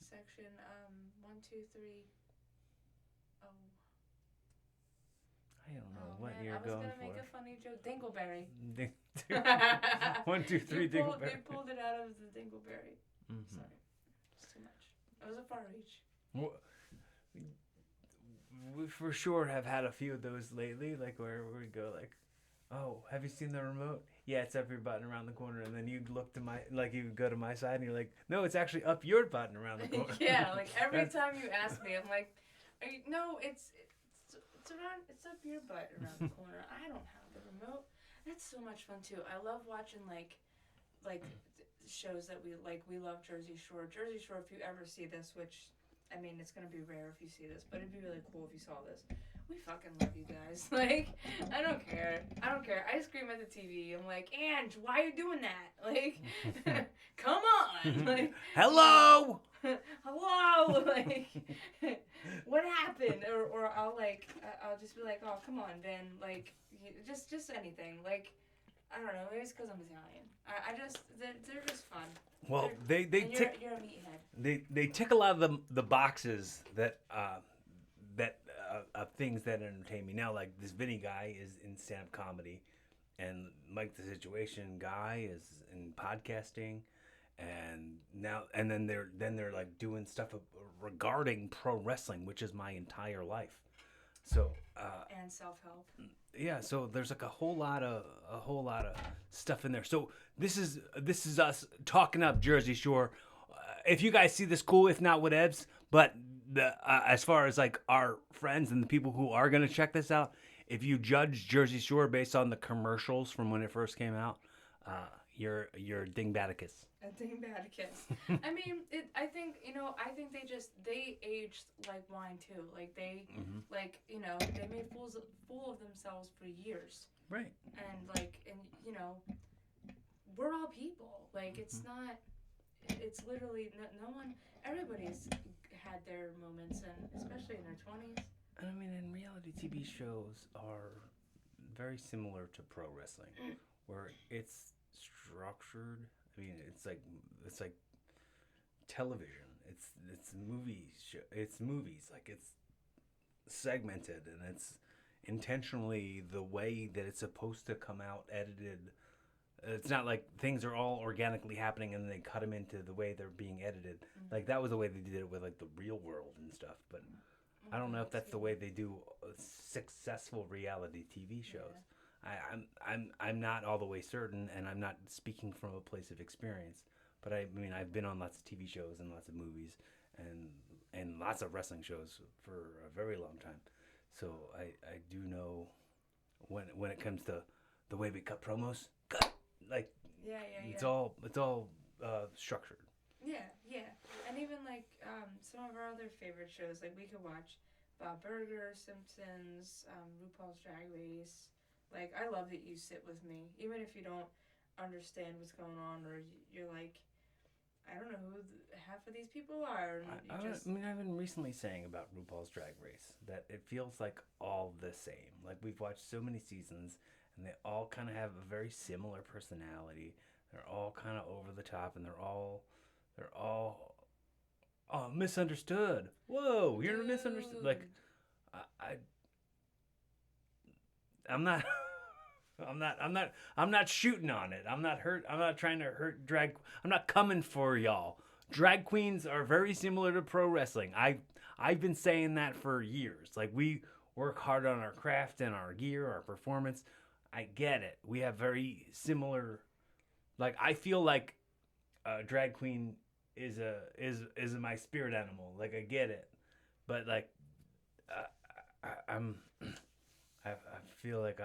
Section 1, 2, 3. Oh. I don't know what you're going for. I was gonna make a funny joke. Dingleberry. 1, 2, 3, Dingleberry. You pulled it out of the Dingleberry. Sorry, it's too much. It was a far reach. Well, we for sure have had a few of those lately, like where we go like, oh, have you seen the remote? Yeah, it's up your button around the corner, and then you look to you go to my side, and you're like, no, it's actually up your button around the corner. Yeah, like every time you ask me, I'm like, no, it's up your butt around the corner. I don't have the remote. That's so much fun too. I love watching like shows that we like. We love Jersey Shore. Jersey Shore, if you ever see this, which I mean, it's gonna be rare if you see this, but it'd be really cool if you saw this. We fucking love you guys. Like, I don't care. I scream at the TV. I'm like, Ange, why are you doing that? Like, come on. Like, hello. Hello. Like, what happened? Or I'll just be like, oh, come on, Ben. Like, just anything. Like, I don't know. Maybe it's because I'm Italian. They're just fun. Well, they tick. You're a meathead. They tick a lot of the boxes that of things that entertain me now. Like this Vinny guy is in stand-up comedy, and Mike the Situation guy is in podcasting, and then they're like doing stuff regarding pro wrestling, which is my entire life. So And self-help. yeah, so there's like a whole lot of stuff in there. So this is us talking up Jersey Shore. If you guys see this, cool. If not, whatevs. But the as far as like our friends and the people who are gonna check this out, if you judge Jersey Shore based on the commercials from when it first came out, you're dingbaticus. A dingbaticus. I mean, I think they aged like wine too. Like they, they made fool of themselves for years. Right. And we're all people. Like it's not. It's literally no one. Everybody's had their moments, and especially in their 20s. I mean, and reality TV shows are very similar to pro wrestling, where it's structured. I mean, it's like television. It's movies. It's movies. Like it's segmented, and it's intentionally the way that it's supposed to come out edited. It's not like things are all organically happening and then they cut them into the way they're being edited. Mm-hmm. Like that was the way they did it with like the Real World and stuff. But I don't know if that's the way they do successful reality TV shows. Yeah. I'm not all the way certain, and I'm not speaking from a place of experience. But I mean, I've been on lots of TV shows and lots of movies and lots of wrestling shows for a very long time. So I do know when it comes to the way we cut promos, like it's all structured. Yeah, and even like some of our other favorite shows, like we could watch Bob Burger, Simpsons, RuPaul's Drag Race. Like I love that you sit with me, even if you don't understand what's going on, or you're like, I don't know who half of these people are. I mean, I've been recently saying about RuPaul's Drag Race that it feels like all the same. Like we've watched so many seasons, and they all kind of have a very similar personality. They're all kind of over the top, and they're all misunderstood. Whoa, you're misunderstood. Like I'm not shooting on it. I'm not trying to hurt drag. I'm not coming for y'all. Drag queens are very similar to pro wrestling. I've been saying that for years. Like we work hard on our craft and our gear, our performance. I get it. We have very similar. Like I feel like a drag queen is my spirit animal. Like I get it, but like I feel like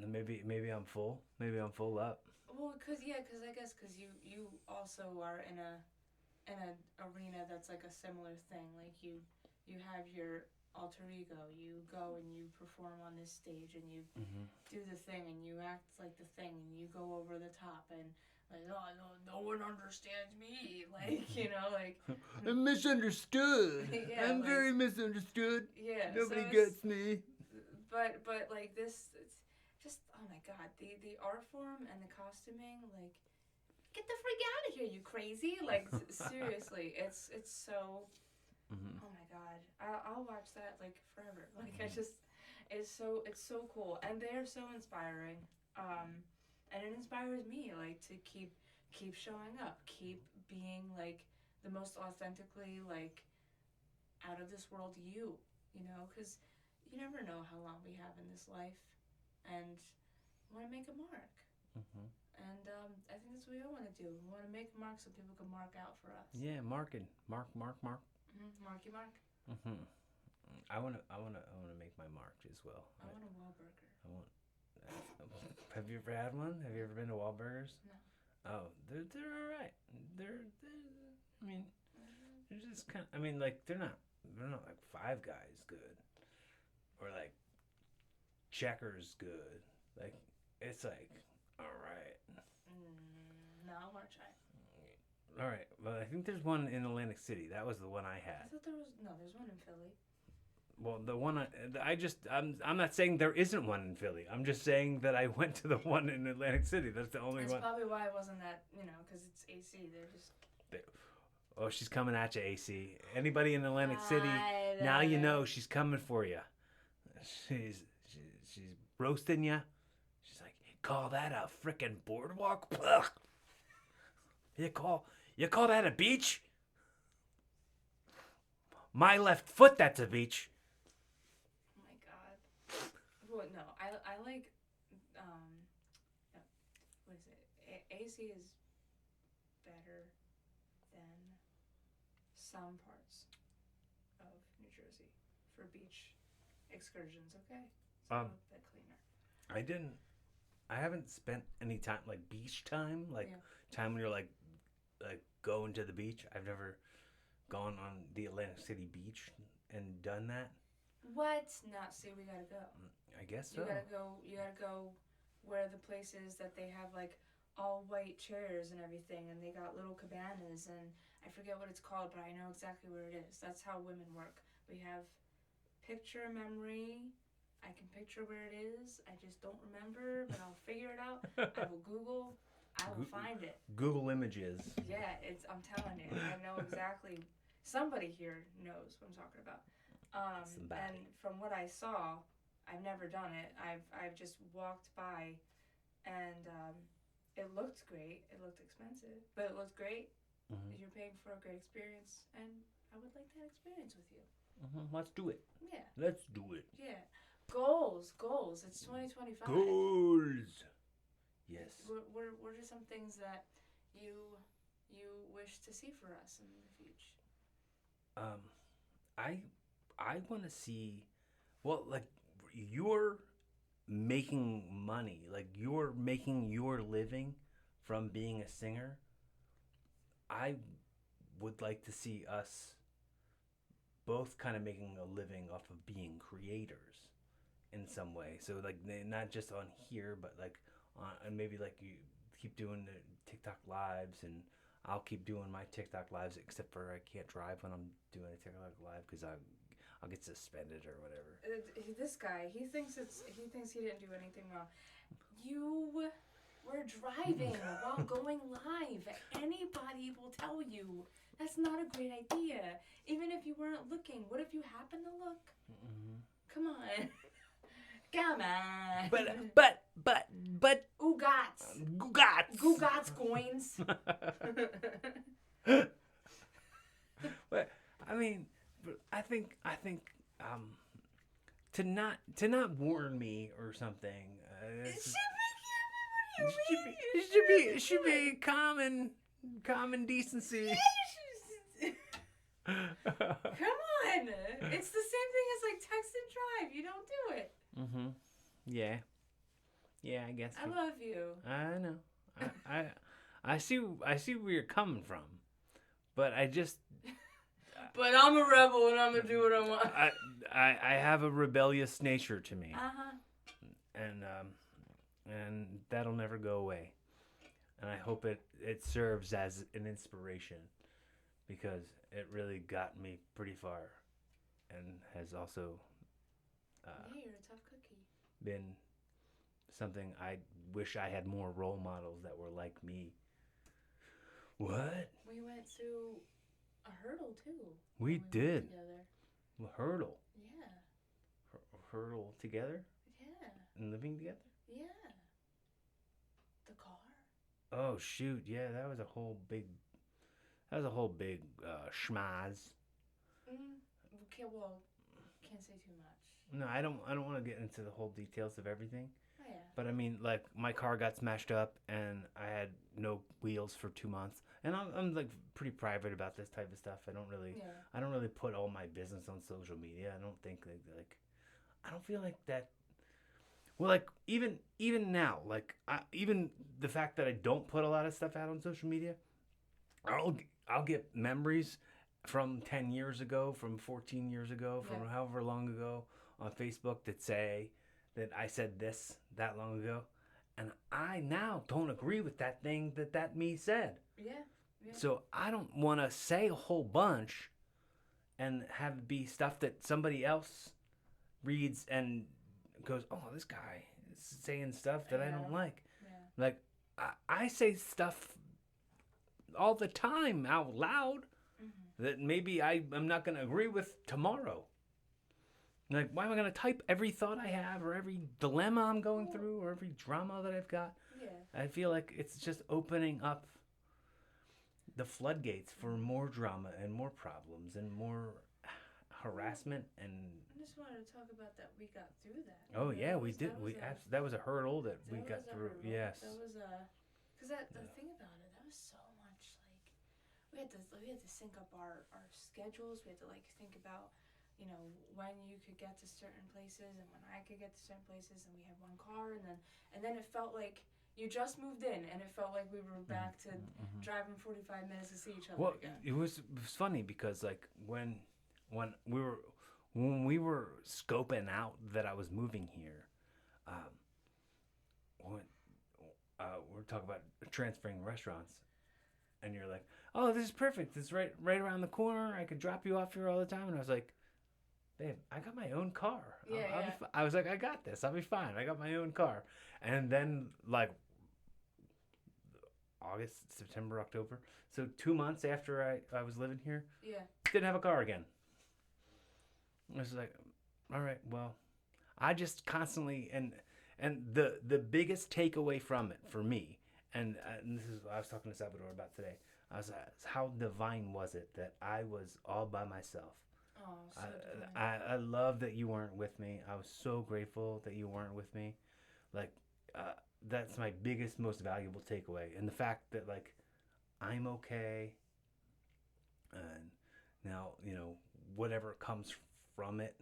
maybe I'm full. Maybe I'm full up. Well, because you also are in an arena that's like a similar thing. Like you have your alter ego. You go and you perform on this stage and you do the thing and you act like the thing and you go over the top and like, oh, no one understands me. Like, like I'm misunderstood. Yeah, I'm very misunderstood. Yeah, nobody gets me. But like this, it's just oh my god, the art form and the costuming, like get the freak out of here, you crazy! Like seriously, it's so. Oh my god, I'll watch that like forever. Like it's so cool, and they're so inspiring. And it inspires me like to keep showing up, keep being like the most authentically like out of this world you, because you never know how long we have in this life, and we want to make a mark. And I think that's what we all want to do. We want to make a mark so people can mark out for us. Yeah, marking, mark. Marky mark. I wanna make my mark as well. I want a Wahlburger. Have you ever had one? Have you ever been to Wahlburgers? No. Oh, they're all right. They're I mean, they're just kind of. I mean, like they're not like Five Guys good, or like Checkers good. Like it's like all right. No, I want to try. All right. Well, I think there's one in Atlantic City. That was the one I had. I thought there's one in Philly. Well, the one I'm not saying there isn't one in Philly. I'm just saying that I went to the one in Atlantic City. That's the only one. That's probably why it wasn't that, because it's AC. They're just. Oh, she's coming at you, AC. Anybody in Atlantic City, now you know she's coming for you. She's roasting you. She's like, call that a frickin' boardwalk? Ugh. You call that a beach? My left foot, that's a beach. Oh my god. Well, no, I like, what is it? AC is better than some parts of New Jersey for beach excursions, okay? It's a little bit cleaner. I haven't spent any time, like beach time, like time when you're like going to the beach. I've never gone on the Atlantic City beach and done that. What? No, see, we gotta go. I guess so. You gotta go where the places that they have like all white chairs and everything, and they got little cabanas, and I forget what it's called, but I know exactly where it is. That's how women work. We have picture memory. I can picture where it is. I just don't remember, but I'll figure it out. I will Google. I will find it. Google Images. Yeah, I'm telling you, I know exactly. Somebody here knows what I'm talking about. And from what I saw, I've never done it. I've just walked by, and it looked great. It looked expensive, but it looked great. Mm-hmm. You're paying for a great experience, and I would like that experience with you. Mm-hmm. Let's do it. Yeah. Let's do it. Yeah. Goals. It's 2025. Goals. Yes. What are some things that you wish to see for us in the future? I want to see, well, like you're making money, like you're making your living from being a singer. I would like to see us both kind of making a living off of being creators in some way. So like not just on here, but like and maybe like you keep doing the TikTok lives, and I'll keep doing my TikTok lives, except for I can't drive when I'm doing a TikTok live because I'll get suspended or whatever. This guy, he thinks he didn't do anything wrong. You were driving while going live. Anybody will tell you that's not a great idea. Even if you weren't looking, what if you happen to look? Mm-hmm. Come on. Come on. But. Gougats coins. But I mean, I think to not warn me or something. It should be common decency. Come on, it's the same thing as like text and drive. You don't do it. Mm-hmm. Yeah, I guess. I love you. I know. I see where you're coming from, but I just. But I'm a rebel and I'm gonna do what I want. I have a rebellious nature to me. Uh-huh. And that'll never go away. And I hope it serves as an inspiration, because it really got me pretty far, and has also yeah, you're a tough cookie. Been something I wish I had more role models that were like me. What? We went through a hurdle too. We did. Together. A hurdle. Yeah. Hurdle together. Yeah. And living together. Yeah. The car. Oh shoot! Yeah, that was a whole big schmaz. Okay, well, can't say too much. No, I don't want to get into the whole details of everything. Oh, yeah. But I mean, like, my car got smashed up and I had no wheels for 2 months. And I'm like pretty private about this type of stuff. I don't really put all my business on social media. I don't think like I don't feel like that. Well, like even now, like even the fact that I don't put a lot of stuff out on social media, I'll get memories from 10 years ago, from 14 years ago, from however long ago on Facebook that say that I said this that long ago. And I now don't agree with that thing that me said. Yeah. So I don't want to say a whole bunch and have it be stuff that somebody else reads and goes, oh, this guy is saying stuff that I don't like. Yeah. Like, I say stuff all the time out loud. that maybe I'm not going to agree with tomorrow. Like, why am I going to type every thought I have or every dilemma I'm going through or every drama that I've got? Yeah. I feel like it's just opening up the floodgates for more drama and more problems and more harassment and. I just wanted to talk about that. We got through that. Oh yeah, we did. That was a hurdle that we got through. Hurdle. Yes. That was a. Because the thing about it, that was so much like we had to sync up our schedules. We had to like think about, you know, when you could get to certain places and when I could get to certain places, and we had one car, and then it felt like you just moved in, and it felt like we were back to driving 45 minutes to see each other again. It was funny because like when we were scoping out that I was moving here, when we're talking about transferring restaurants, and you're like, "Oh, this is perfect. It's right around the corner. I could drop you off here all the time." And I was like, "Babe, I got my own car. I was like, I got this. I'll be fine. I got my own car." And then like August, September, October. So 2 months after I was living here, didn't have a car again. I was like, all right, well, I just constantly and the biggest takeaway from it for me, and this is I was talking to Salvador about today. I was how divine was it that I was all by myself. Oh, so divine. I love that you weren't with me. I was so grateful that you weren't with me. Like, that's my biggest, most valuable takeaway, and the fact that like I'm okay, and now whatever comes from it,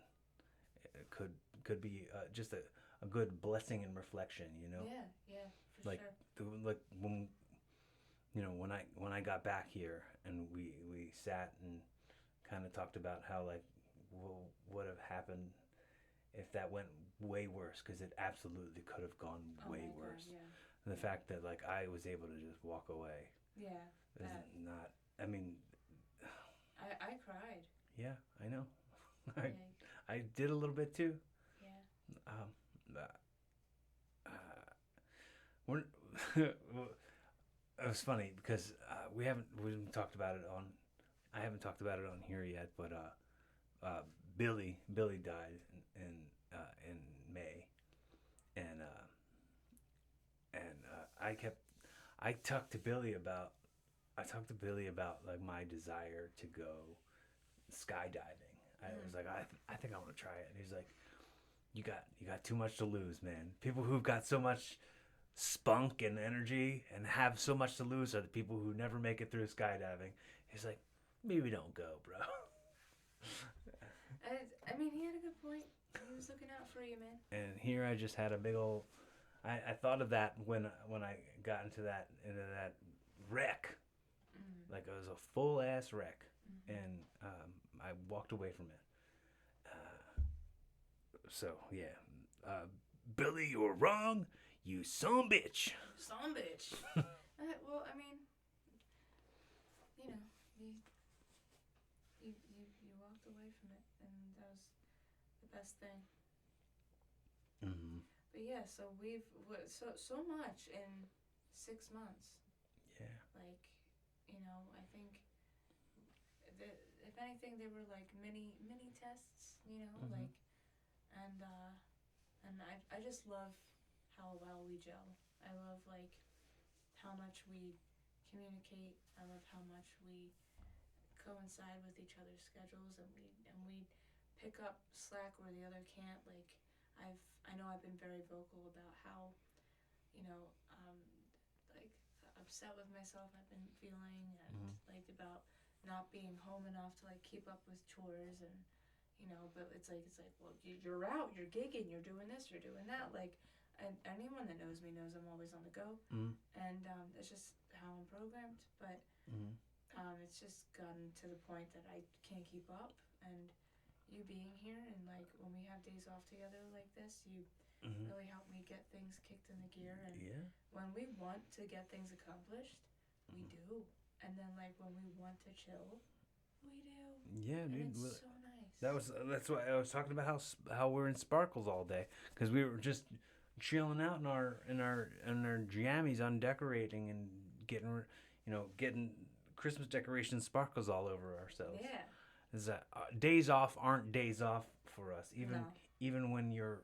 it could be just a good blessing and reflection. Yeah, for like sure. like when I got back here and we sat and kind of talked about how like what would have happened if that went way worse, because it absolutely could have gone way worse. God, yeah. And the fact that like I was able to just walk away. Yeah. Is not. I mean. I cried. Yeah, I know. I did a little bit too. Yeah. We're. It was funny because we haven't talked about it on. I haven't talked about it on here yet, but Billy died in May, and I talked to Billy about like my desire to go skydiving. I was like, I think I want to try it. And he's like, you got too much to lose, man. People who've got so much spunk and energy and have so much to lose are the people who never make it through skydiving. He's like, maybe don't go, bro. I mean, he had a good point. He was looking out for you, man. And here I just had a big old. I thought of that when I got into that wreck, like it was a full ass wreck, and I walked away from it. So yeah, Billy, you're wrong. You son bitch. Son bitch. Well, I mean, you walked away from it, and that was the best thing. Mm-hmm. But yeah, so we've so much in 6 months. Yeah. Like, I think if anything, they were like mini tests. Like, and I just love how well we gel. I love like how much we communicate. I love how much we coincide with each other's schedules, and we pick up slack where the other can't. Like, I know I've been very vocal about how, like upset with myself I've been feeling, and like about not being home enough to like keep up with chores, and but it's like well, you're out, you're gigging, you're doing this, you're doing that, like, and anyone that knows me knows I'm always on the go, and it's just how I'm programmed, but it's just gotten to the point that I can't keep up, and you being here and like when we have days off together like this, you really help me get things kicked in the gear, and when we want to get things accomplished, we do, and then like when we want to chill, we do. Yeah, and dude. it's so nice. That's why I was talking about how we're in sparkles all day, because we were just chilling out in our jammies on decorating and getting Christmas decoration sparkles all over ourselves. Yeah. Is that days off aren't days off for us. No. Even when you're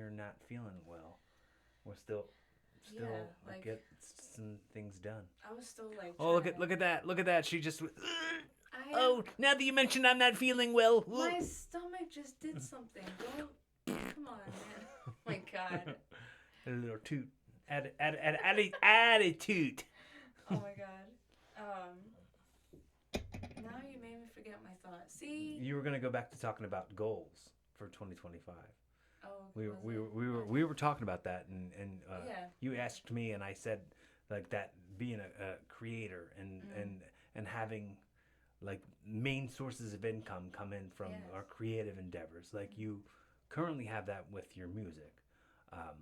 not feeling well, we're still like get some things done. I was still like. Oh, look at that! She just. I Oh, now that you mentioned I'm not feeling well. My stomach just did something. Don't. Come on, man. Oh my God. A little toot. Attitude. Oh my God. Now you made me forget my thought. See. You were gonna go back to talking about goals for 2025. Oh. We were talking about that, and yeah. you asked me, and I said like that being a creator and having like main sources of income come in from our creative endeavors. Like you currently have that with your music. I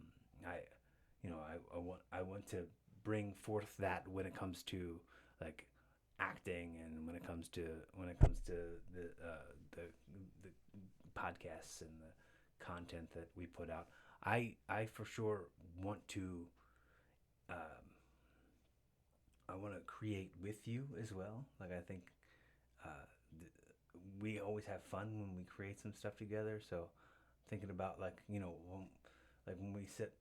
want to bring forth that when it comes to like acting, and when it comes to the podcasts and the content that we put out. I for sure want to I want to create with you as well. Like I think we always have fun when we create some stuff together. So thinking about like when we sit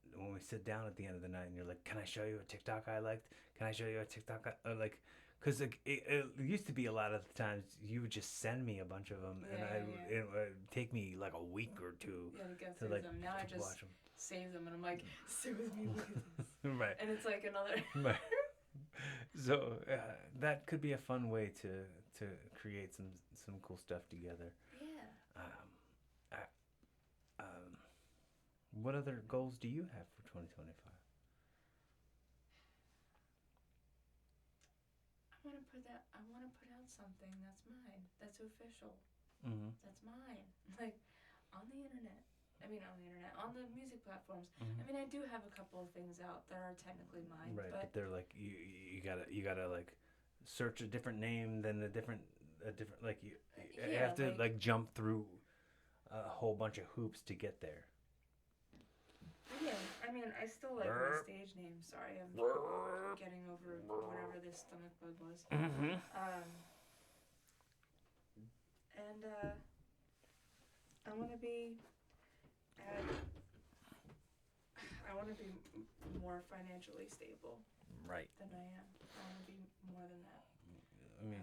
down at the end of the night and you're like, can I show you a TikTok I liked? Can I show you a TikTok like? Because it used to be a lot of the times you would just send me a bunch of them, and it would take me like a week or two to get through them. Now I just watch them. Save them, and I'm like, sit with me, look at this. Right. And it's like another. Right. So that could be a fun way to create some cool stuff together. Yeah. What other goals do you have for 2025? I want to put out something that's mine. That's official. Mm-hmm. That's mine. Like on the internet. On the music platforms. Mm-hmm. I mean, I do have a couple of things out that are technically mine. Right, but they're like you gotta like search a different name than a different like you have to like jump through a whole bunch of hoops to get there. Yeah, I mean, I still like my stage name. Sorry, I'm getting over whatever this stomach bug was. Mm-hmm. I want to be. I want to be more financially stable. Right. Than I am. I want to be more than that. I mean,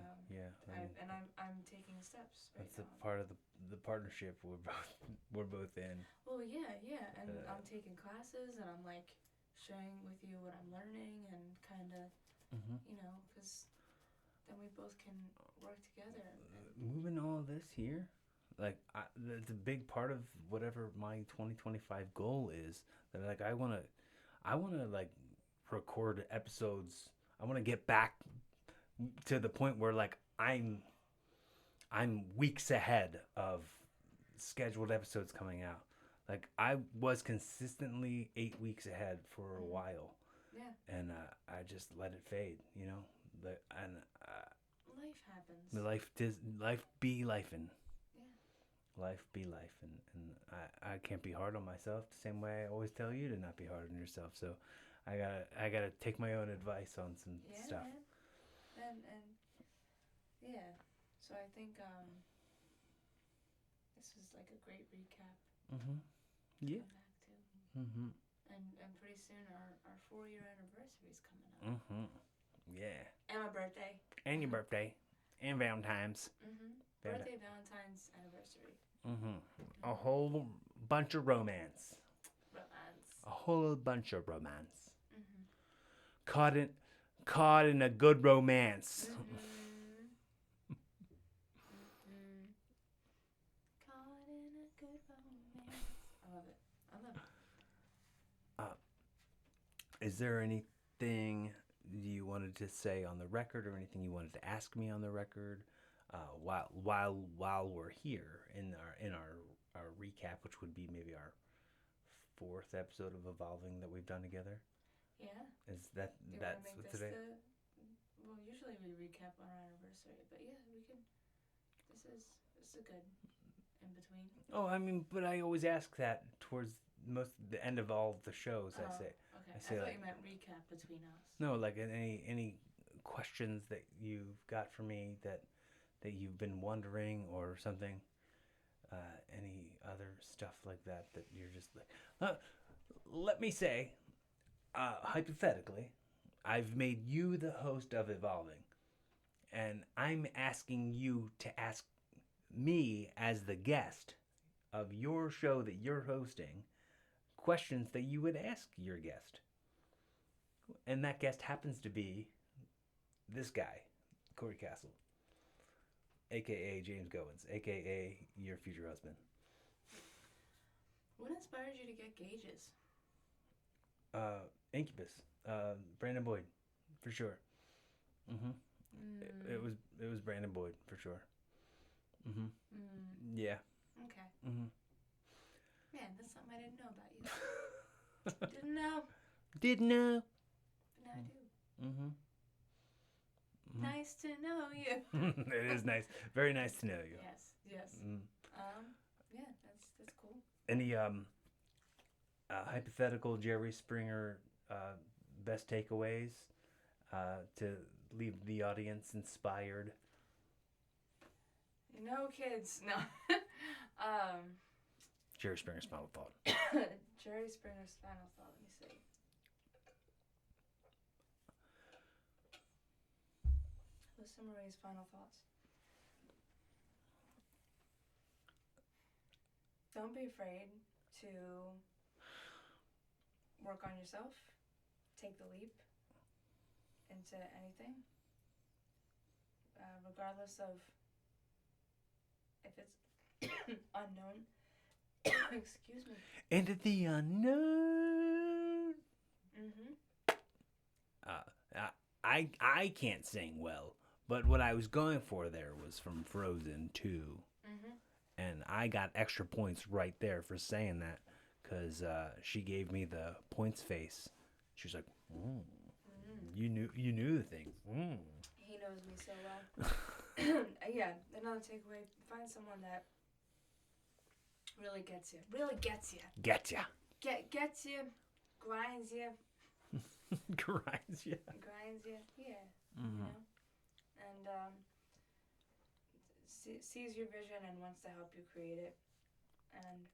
I'm taking steps. That's a part of the partnership we're both in. Well, yeah, and I'm taking classes, and I'm like sharing with you what I'm learning, and kind of, because then we both can work together. Moving all of this here, like that's a big part of whatever my 2025 goal is. That like I wanna like record episodes. I want to get back to the point where like I'm weeks ahead of scheduled episodes coming out. Like I was consistently 8 weeks ahead for a while. Yeah. And I just let it fade, life happens. Life be lifing. Yeah. Life be life, and I can't be hard on myself the same way I always tell you to not be hard on yourself. So I gotta take my own advice on some stuff. Man. And yeah, so I think this is like a great recap. Mm-hmm. Yeah. To come back to. Mm-hmm. And pretty soon our 4-year anniversary is coming up. Mm-hmm. Yeah. And my birthday. And your birthday. And Valentine's. Mm-hmm. Birthday, Valentine's, anniversary. Mm-hmm. A whole bunch of romance. A whole bunch of romance. Mm-hmm. Caught in a good romance. Mm-hmm. Mm-hmm. Caught in a good romance. I love it. Is there anything you wanted to say on the record, or anything you wanted to ask me on the record, while we're here in our recap, which would be maybe our 4th episode of Evolving that we've done together? Yeah. Is that's what today? Well, usually we recap on our anniversary, but yeah, we can. This is a good in between. Oh, I mean, but I always ask that towards the end of all the shows. Oh, I say. Okay. I say thought like, you meant recap between us. No, like any questions that you've got for me that you've been wondering or something. Any other stuff like that you're just like, let me say, hypothetically, I've made you the host of Evolving, and I'm asking you to ask me as the guest of your show that you're hosting questions that you would ask your guest. And that guest happens to be this guy, Cory Kastle, a.k.a. James Goins, a.k.a. your future husband. What inspired you to get gauges? Incubus, Brandon Boyd, for sure. It was Brandon Boyd, for sure. Yeah. Okay. Yeah, Man, that's something I didn't know about you. Didn't know. Didn't know. But now I do. Nice to know you. It is nice. Very nice to know you. Yes. Yeah, that's cool. Any hypothetical Jerry Springer best takeaways to leave the audience inspired? No kids. No. Jerry Springer's final thought. Jerry Springer's final thought. Let me see. Alyssa Marie's final thoughts. Don't be afraid to work on yourself. Take the leap into anything. Regardless of if it's unknown. Excuse me. Into the unknown. I can't sing well, but what I was going for there was from Frozen 2. And I got extra points right there for saying that because she gave me the points face. She was like, you knew the things. He knows me so well. Yeah, another takeaway, find someone that really gets you. Gets you, grinds you. Grinds you. Yeah. You know? And sees your vision and wants to help you create it. And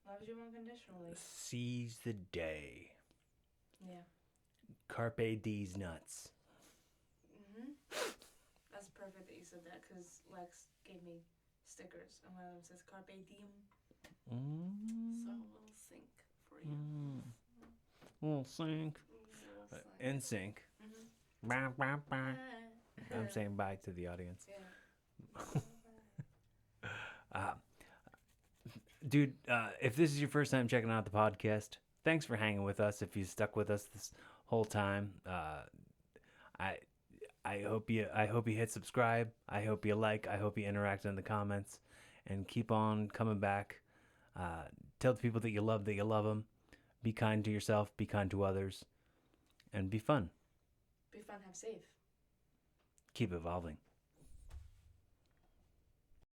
loves you unconditionally. Seize the day. Yeah. Carpe D's nuts. That's perfect that you said that because Lex gave me stickers and one of them says Carpe Diem. So a little sync for you. Little sync. In sync. Bah, bah, bah. I'm saying bye to the audience. Yeah. Dude, if this is your first time checking out the podcast, thanks for hanging with us. If you stuck with us this whole time, I hope you hit subscribe. I hope you like. I hope you interact in the comments, and keep on coming back. Tell the people that you love them. Be kind to yourself. Be kind to others, and be fun. Be fun. Have safe. Keep evolving.